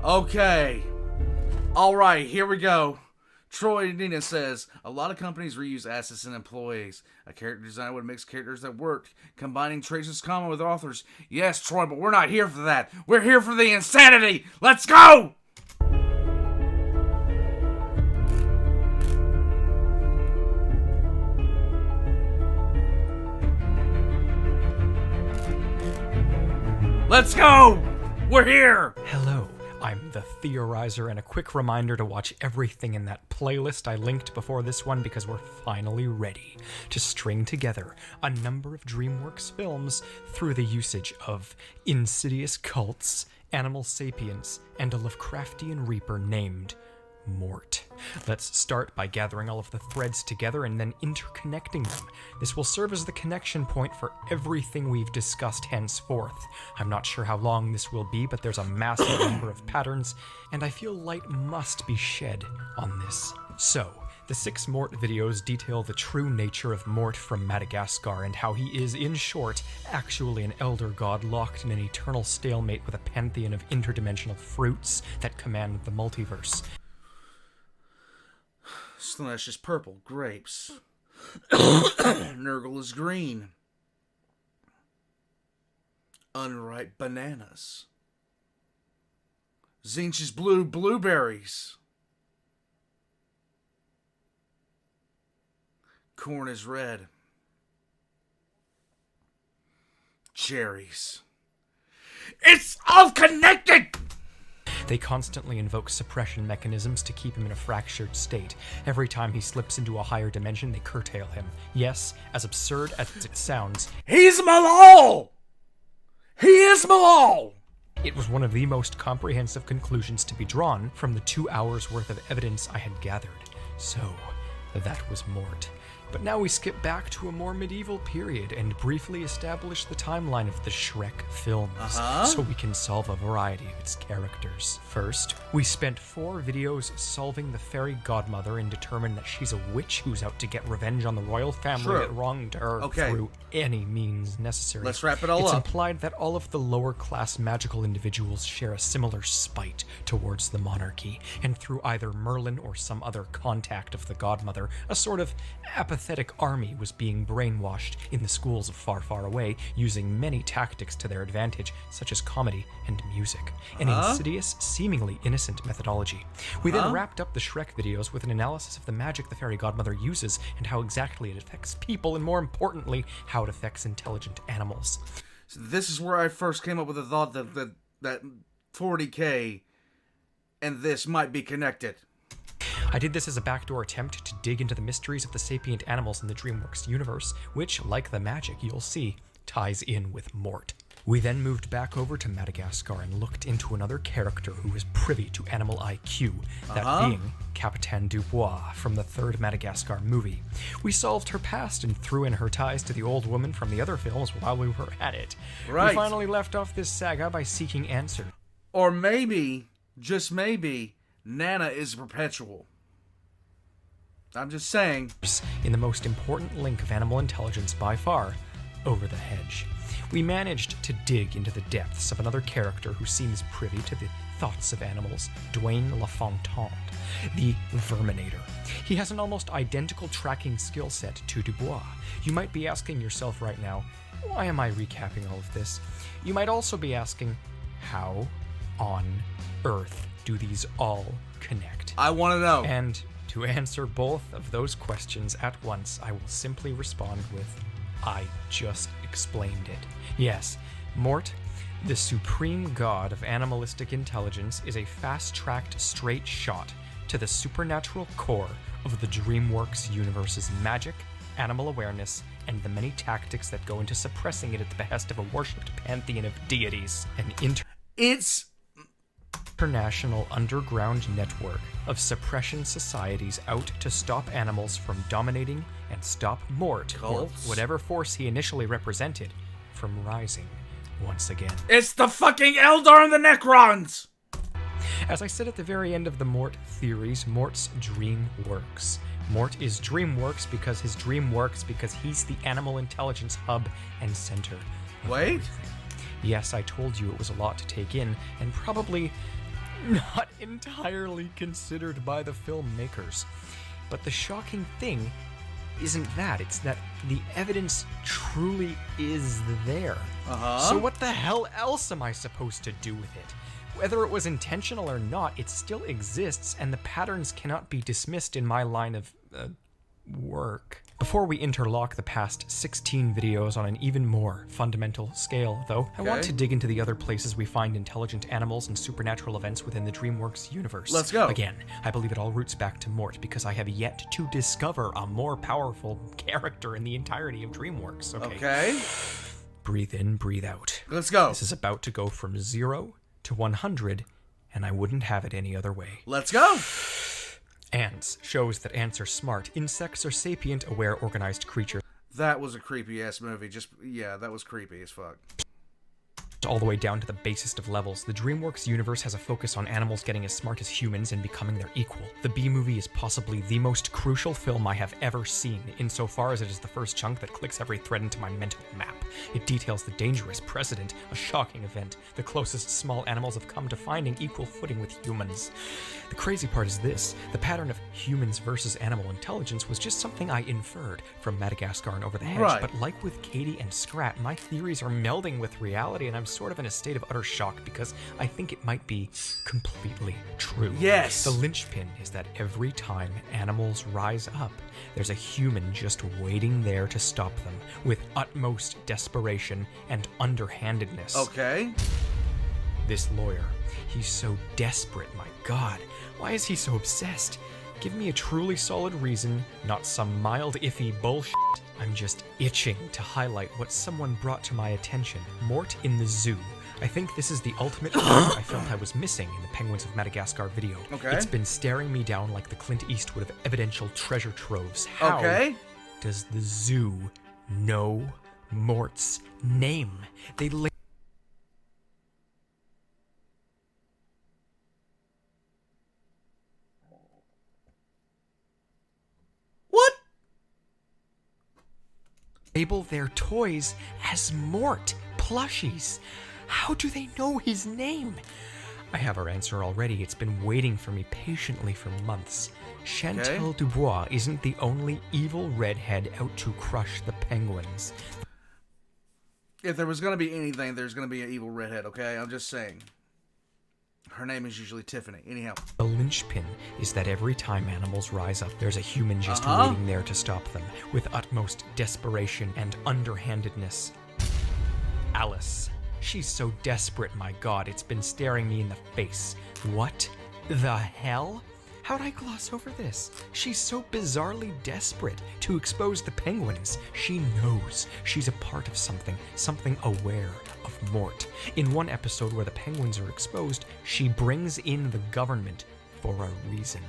Okay. Alright, here we go. Troy Nina says, a lot of companies reuse assets and employees. A character designer would mix characters that work, combining traits is common with authors. Yes, Troy, but we're not here for that. We're here for the insanity. Let's go! Let's go! We're here! Hello. I'm the Theorizer, and a quick reminder to watch everything in that playlist I linked before this one because we're finally ready to string together a number of Dreamworks films through the usage of insidious cults, animal sapiens, and a Lovecraftian reaper named Mort. Let's start by gathering all of the threads together and then interconnecting them. This will serve as the connection point for everything we've discussed henceforth. I'm not sure how long this will be, but there's a massive number of patterns, and I feel light must be shed on this. So, the 6 Mort videos detail the true nature of Mort from Madagascar and how he is, in short, actually an elder god locked in an eternal stalemate with a pantheon of interdimensional fruits that command the multiverse. Slash is purple. Grapes. Nurgle is green. Unripe bananas. Zinch is blue. Blueberries. Corn is red. Cherries. It's all connected! They constantly invoke suppression mechanisms to keep him in a fractured state. Every time he slips into a higher dimension, they curtail him. Yes, as absurd as it sounds, he's Malal! He is Malal! It was one of the most comprehensive conclusions to be drawn from the 2 hours worth of evidence I had gathered. So, that was Mort. But now we skip back to a more medieval period and briefly establish the timeline of the Shrek films, so we can solve a variety of its characters. First, we spent 4 videos solving the fairy godmother and determined that she's a witch who's out to get revenge on the royal family that wronged her through any means necessary. Let's wrap it all It's up. implied that all of the lower class magical individuals share a similar spite towards the monarchy, and through either Merlin or some other contact of the godmother, a sort of apathetic army was being brainwashed in the schools of far, far away, using many tactics to their advantage, such as comedy and music. An insidious, seemingly innocent methodology. We then wrapped up the Shrek videos with an analysis of the magic the fairy godmother uses and how exactly it affects people, and more importantly, how it affects intelligent animals. So this is where I first came up with the thought that 40K and this might be connected. I did this as a backdoor attempt to dig into the mysteries of the sapient animals in the Dreamworks universe, which, like the magic you'll see, ties in with Mort. We then moved back over to Madagascar and looked into another character who was privy to animal IQ, that being Capitaine Dubois from the 3rd Madagascar movie. We solved her past and threw in her ties to the old woman from the other films while we were at it. Right. We finally left off this saga by seeking answers. Or maybe, just maybe, Nana is perpetual. I'm just saying. In the most important link of animal intelligence by far, over the hedge. We managed to dig into the depths of another character who seems privy to the thoughts of animals, Dwayne LaFontaine, the Verminator. He has an almost identical tracking skill set to Dubois. You might be asking yourself right now, why am I recapping all of this? You might also be asking, how on earth do these all connect? I want to know. And to answer both of those questions at once, I will simply respond with, I just explained it. Yes, Mort, the supreme god of animalistic intelligence, is a fast-tracked straight shot to the supernatural core of the Dreamworks universe's magic, animal awareness, and the many tactics that go into suppressing it at the behest of a worshipped pantheon of deities. An international underground network of suppression societies out to stop animals from dominating and stop Mort, or whatever force he initially represented, from rising once again. It's the fucking Eldar and the Necrons! As I said at the very end of the Mort theories, Mort's dream works. Mort is Dreamworks because his dream works because he's the animal intelligence hub and center of everything. Yes, I told you it was a lot to take in, and probably not entirely considered by the filmmakers. But the shocking thing isn't that, it's that the evidence truly is there. So what the hell else am I supposed to do with it? Whether it was intentional or not, it still exists, and the patterns cannot be dismissed in my line of work. Before we interlock the past 16 videos on an even more fundamental scale, though, I want to dig into the other places we find intelligent animals and supernatural events within the Dreamworks universe. Let's go. Again, I believe it all roots back to Mort, because I have yet to discover a more powerful character in the entirety of Dreamworks. Okay. Breathe in, breathe out. Let's go. This is about to go from 0 to 100, and I wouldn't have it any other way. Let's go. Ants shows that ants are smart. Insects are sapient, aware, organized creatures. That was a creepy ass movie. That was creepy as fuck. All the way down to the basest of levels, the Dreamworks universe has a focus on animals getting as smart as humans and becoming their equal. The B-movie is possibly the most crucial film I have ever seen, insofar as it is the first chunk that clicks every thread into my mental map. It details the dangerous precedent, a shocking event, the closest small animals have come to finding equal footing with humans. The crazy part is this: the pattern of humans versus animal intelligence was just something I inferred from Madagascar and Over the Hedge, but like with Katie and Scrat, my theories are melding with reality, and I'm sort of in a state of utter shock because I think it might be completely true. Yes! The linchpin is that every time animals rise up, there's a human just waiting there to stop them with utmost desperation and underhandedness. Okay. This lawyer, he's so desperate, my god. Why is he so obsessed? Give me a truly solid reason, not some mild iffy bullshit. I'm just itching to highlight what someone brought to my attention. Mort in the zoo. I think this is the ultimate thing I felt I was missing in the Penguins of Madagascar video. Okay. It's been staring me down like the Clint Eastwood of evidential treasure troves. How does the zoo know Mort's name? They label their toys as Mort plushies. How do they know his name? I have our answer already. It's been waiting for me patiently for months. Chantal Dubois isn't the only evil redhead out to crush the penguins. If there was going to be anything, there's going to be an evil redhead, okay? I'm just saying. Her name is usually Tiffany. Anyhow. The linchpin is that every time animals rise up, there's a human just waiting there to stop them, with utmost desperation and underhandedness. Alice. She's so desperate, my god, it's been staring me in the face. What the hell? How'd I gloss over this? She's so bizarrely desperate to expose the penguins. She knows she's a part of something aware of Mort. In one episode where the penguins are exposed, she brings in the government for a reason.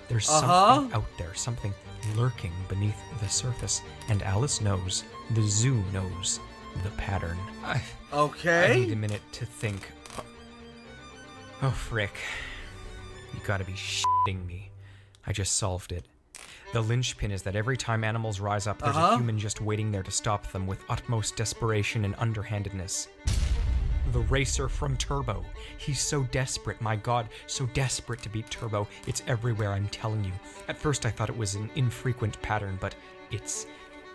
There's something out there, something lurking beneath the surface, and Alice knows, the zoo knows, the pattern. I need a minute to think. Oh, frick. You gotta be shitting me. I just solved it. The linchpin is that every time animals rise up, there's a human just waiting there to stop them with utmost desperation and underhandedness. The racer from Turbo. He's so desperate, my god, so desperate to beat Turbo. It's everywhere, I'm telling you. At first I thought it was an infrequent pattern, but it's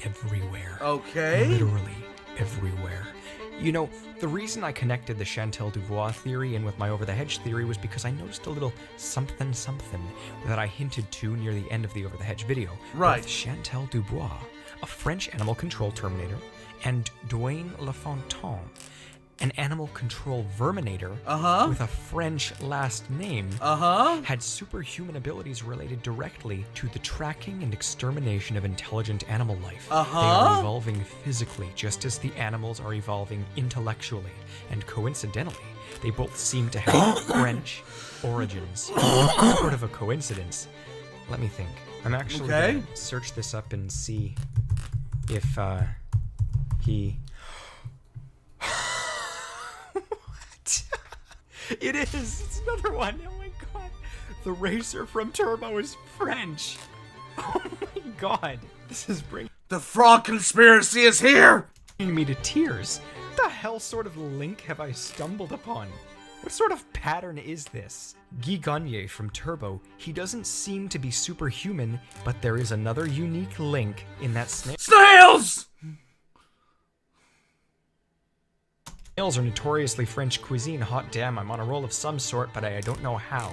everywhere. Okay. Literally everywhere. You know, the reason I connected the Chantal Dubois theory in with my Over the Hedge theory was because I noticed a little something that I hinted to near the end of the Over the Hedge video. Right. Both Chantal Dubois, a French animal control terminator, and Dwayne Lafontaine, an animal control verminator with a French last name, had superhuman abilities related directly to the tracking and extermination of intelligent animal life. They are evolving physically, just as the animals are evolving intellectually. And coincidentally, they both seem to have French origins. Sort of a coincidence. Let me think. I'm actually going to search this up and see if he... It is! It's another one! Oh my god! The racer from Turbo is French! Oh my god! This is bringing The frog conspiracy is here! me to tears. What the hell sort of link have I stumbled upon? What sort of pattern is this? Guy Gagné from Turbo, he doesn't seem to be superhuman, but there is another unique link in that Snails! Snails are notoriously French cuisine. Hot damn, I'm on a roll of some sort, but I don't know how.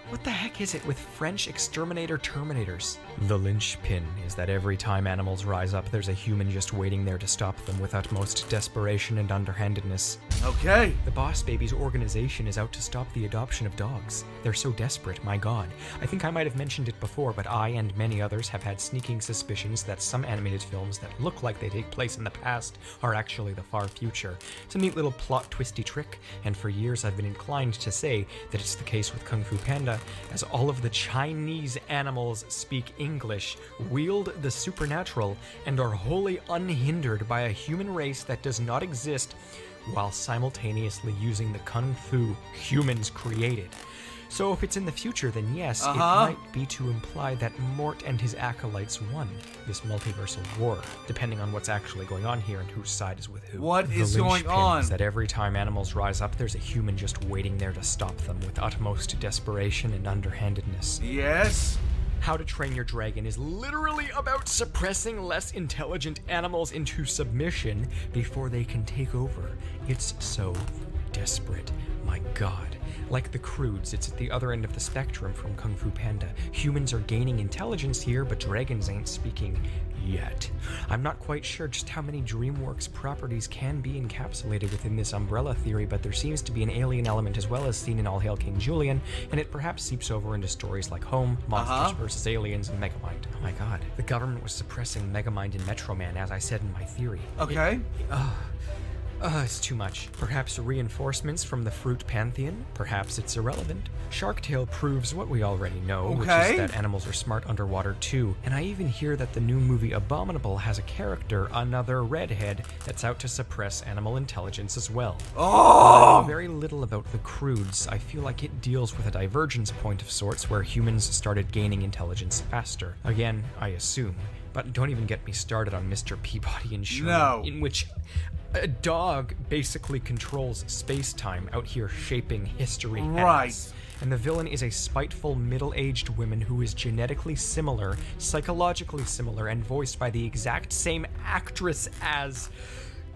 What the heck is it with French exterminator terminators? The linchpin is that every time animals rise up, there's a human just waiting there to stop them with utmost desperation and underhandedness. Okay. The Boss Babies organization is out to stop the adoption of dogs. They're so desperate, my god. I think I might have mentioned it before, but I and many others have had sneaking suspicions that some animated films that look like they take place in the past are actually the far future. It's a neat little plot twisty trick, and for years I've been inclined to say that it's the case with Kung Fu Panda, as all of the Chinese animals speak English, wield the supernatural, and are wholly unhindered by a human race that does not exist, while simultaneously using the kung fu humans created. So if it's in the future, then yes, it might be to imply that Mort and his acolytes won this multiversal war, depending on what's actually going on here and whose side is with who. What is The going linchpin on? is that every time animals rise up, there's a human just waiting there to stop them with utmost desperation and underhandedness. Yes? How to Train Your Dragon is literally about suppressing less intelligent animals into submission before they can take over. It's so desperate, my god. Like the Croods, it's at the other end of the spectrum from Kung Fu Panda. Humans are gaining intelligence here, but dragons ain't speaking yet. I'm not quite sure just how many Dreamworks properties can be encapsulated within this umbrella theory, but there seems to be an alien element as well as seen in All Hail King Julian, and it perhaps seeps over into stories like Home, Monsters vs. Aliens, and Megamind. Oh my god. The government was suppressing Megamind and Metroman, as I said in my theory. Okay. It's too much. Perhaps reinforcements from the fruit pantheon? Perhaps it's irrelevant. Shark Tale proves what we already know, which is that animals are smart underwater too. And I even hear that the new movie Abominable has a character, another redhead, that's out to suppress animal intelligence as well. While I know very little about the Croods, I feel like it deals with a divergence point of sorts where humans started gaining intelligence faster. Again, I assume. But don't even get me started on Mr. Peabody and Sherman, in which a dog basically controls space-time out here shaping history. Right. And the villain is a spiteful middle-aged woman who is genetically similar, psychologically similar, and voiced by the exact same actress as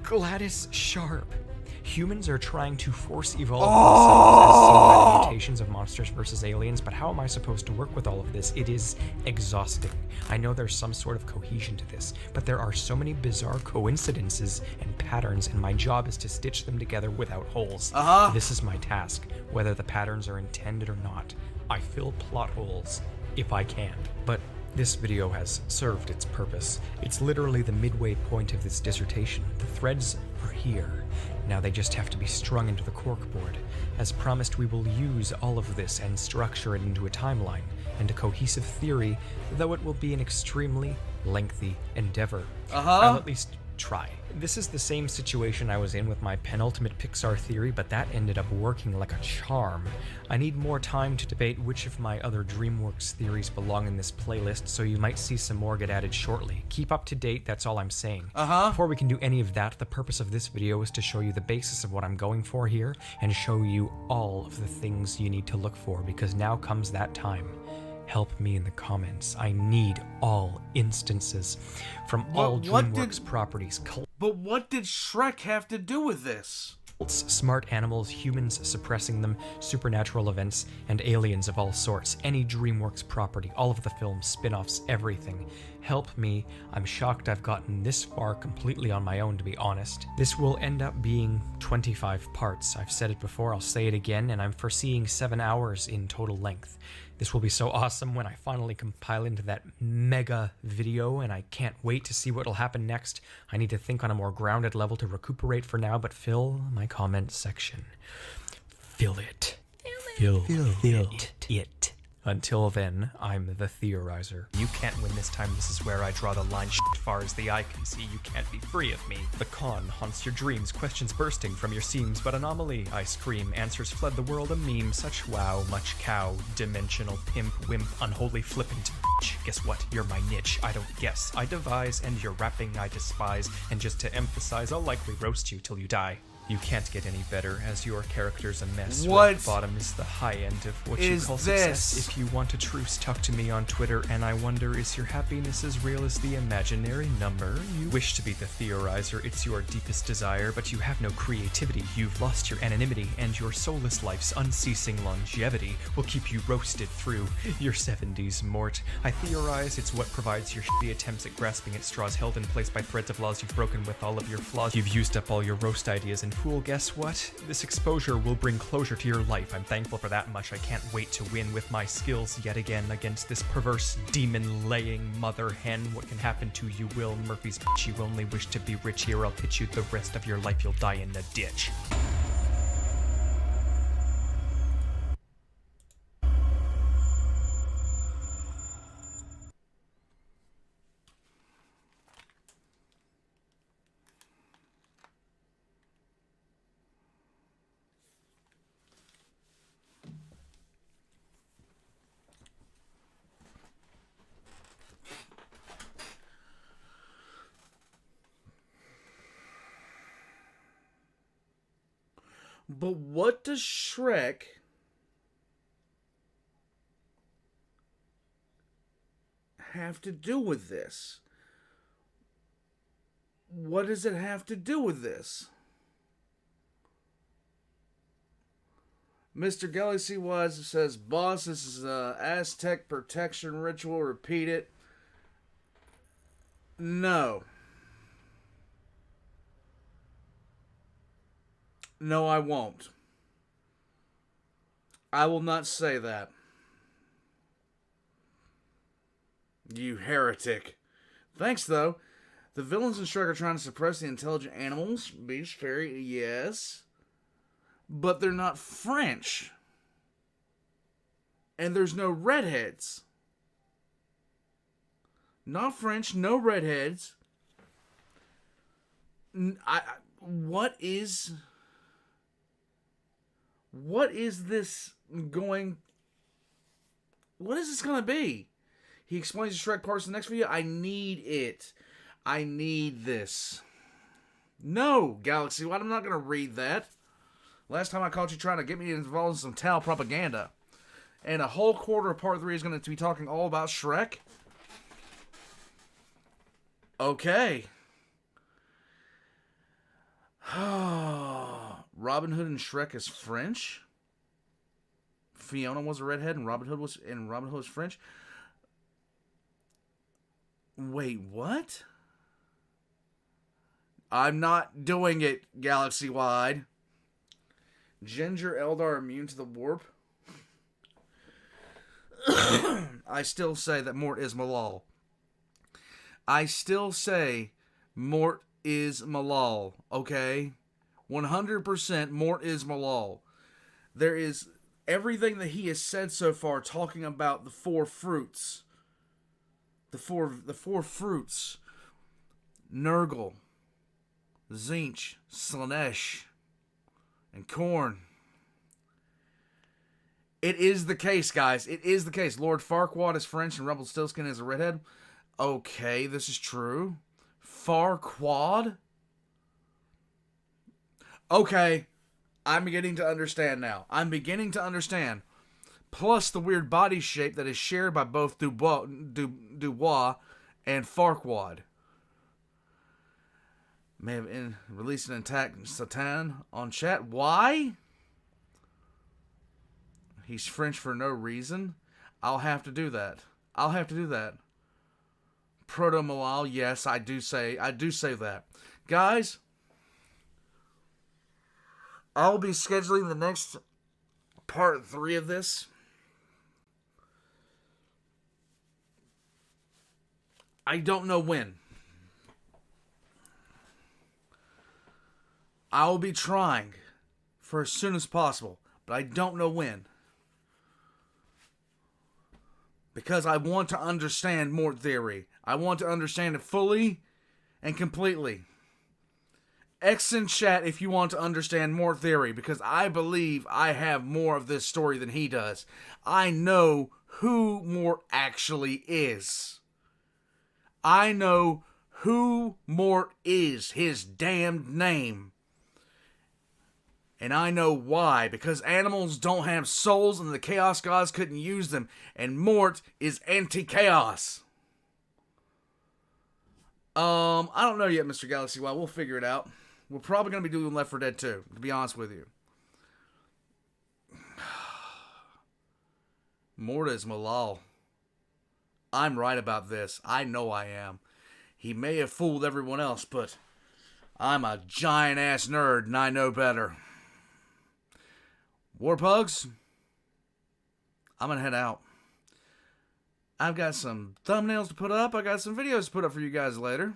Gladys Sharp. Humans are trying to force evolve themselves as seen by the mutations of Monsters vs. Aliens, but how am I supposed to work with all of this? It is exhausting. I know there's some sort of cohesion to this, but there are so many bizarre coincidences and patterns, and my job is to stitch them together without holes. This is my task, whether the patterns are intended or not. I fill plot holes, if I can. But this video has served its purpose. It's literally the midway point of this dissertation. The threads are here. Now they just have to be strung into the corkboard. As promised, we will use all of this and structure it into a timeline and a cohesive theory, though it will be an extremely lengthy endeavor. I'll at least try. This is the same situation I was in with my penultimate Pixar theory, but that ended up working like a charm. I need more time to debate which of my other Dreamworks theories belong in this playlist, so you might see some more get added shortly. Keep up to date, that's all I'm saying. Before we can do any of that, the purpose of this video is to show you the basis of what I'm going for here, and show you all of the things you need to look for, because now comes that time. Help me in the comments. I need all instances from all Dreamworks properties. But what did Shrek have to do with this? Smart animals, humans suppressing them, supernatural events, and aliens of all sorts. Any Dreamworks property, all of the films, spin-offs, everything. Help me. I'm shocked I've gotten this far completely on my own, to be honest. This will end up being 25 parts. I've said it before, I'll say it again, and I'm foreseeing 7 hours in total length. This will be so awesome when I finally compile into that mega video, and I can't wait to see what will happen next. I need to think on a more grounded level to recuperate for now, but fill my comment section. Fill it. Fill it. Until then, I'm the Theorizer. You can't win this time, this is where I draw the line. Far as the eye can see, you can't be free of me. The con haunts your dreams, questions bursting from your seams, but anomaly, I scream, answers fled the world a meme, such wow, much cow, dimensional pimp, wimp, unholy flippant bitch. Guess what? You're my niche, I don't guess, I devise, and your rapping I despise, and just to emphasize, I'll likely roast you till you die. You can't get any better, as your character's a mess. What? Rock bottom is the high end of what you call success. If you want a truce, talk to me on Twitter, and I wonder, is your happiness as real as the imaginary number? You wish to be the Theorizer, it's your deepest desire, but you have no creativity, you've lost your anonymity, and your soulless life's unceasing longevity will keep you roasted through your 70s, Mort. I theorize it's what provides your shitty attempts at grasping at straws held in place by threads of laws you've broken with all of your flaws. You've used up all your roast ideas, and fool, guess what? This exposure will bring closure to your life. I'm thankful for that much. I can't wait to win with my skills yet again against this perverse demon-laying mother hen. What can happen to you, Will Murphy's bitch? You only wish to be rich. Here, I'll pitch you the rest of your life. You'll die in the ditch. But what does Shrek have to do with this? What does it have to do with this? Mr. Galaxy Wise says, boss, this is a Aztec protection ritual. Repeat it. No. No, I won't. I will not say that. You heretic. Thanks, though. The villains in Shrek are trying to suppress the intelligent animals. Beast, fairy, yes. But they're not French. And there's no redheads. Not French, no redheads. What is this going... What is this going to be? He explains the Shrek parts in the next video. I need it. I need this. No, Galaxy, I'm not going to read that. Last time I caught you trying to get me involved in some Tao propaganda. And a whole quarter of part 3 is going to be talking all about Shrek. Okay. Robin Hood and Shrek is French. Fiona was a redhead and Robin Hood was French. Wait, what? I'm not doing it, Galaxy Wide. Ginger Eldar immune to the warp. I still say that Mort is Malal. I still say Mort is Malal, okay? 100% Mort is Malal. There is everything that he has said so far talking about the four fruits. The four fruits. Nurgle, Zinch, Slanesh, and Korn. It is the case, guys. It is the case. Lord Farquaad is French and Rumpelstiltskin is a redhead. Okay, this is true. Farquaad? Okay, I'm beginning to understand now. I'm beginning to understand. Plus the weird body shape that is shared by both Dubois and Farquaad. May have released an attack Satan on chat. Why? He's French for no reason. I'll have to do that. I'll have to do that. Proto-Malal, yes, I do say that. Guys, I'll be scheduling the next part 3 of this. I don't know when. I'll be trying for as soon as possible, but I don't know when. Because I want to understand Mort theory. I want to understand it fully and completely. X in chat if you want to understand Mort theory, because I believe I have more of this story than he does. I know who Mort actually is. I know who Mort is, his damned name. And I know why, because animals don't have souls and the Chaos Gods couldn't use them, and Mort is anti-chaos. I don't know yet, Mr. Galaxy Y. We'll figure it out. We're probably going to be doing Left 4 Dead 2, to be honest with you. Mort is Malal. I'm right about this. I know I am. He may have fooled everyone else, but I'm a giant-ass nerd, and I know better. Warpugs, I'm going to head out. I've got some thumbnails to put up. I got some videos to put up for you guys later.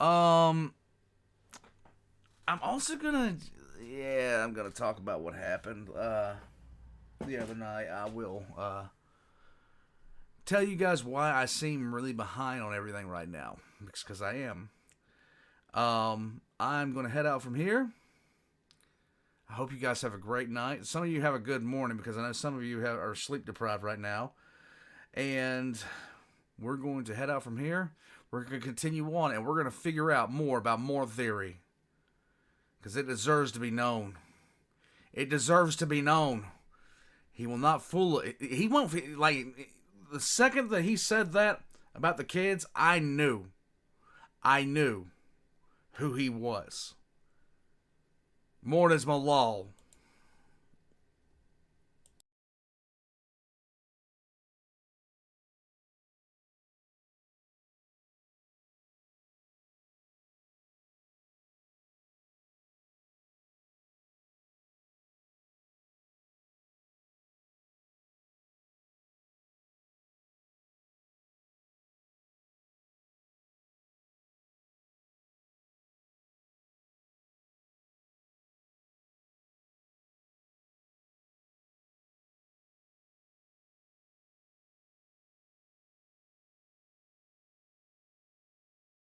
I'm also going to... I'm going to talk about what happened the other night. I will tell you guys why I seem really behind on everything right now. Because I am. I'm going to head out from here. I hope you guys have a great night. Some of you have a good morning because I know some of you are sleep deprived right now. And we're going to head out from here. We're going to continue on and we're going to figure out more about Mort theory. Because it deserves to be known. It deserves to be known. He will not fool it. He won't, like, the second that he said that about the kids, I knew who he was. Mort is Malal.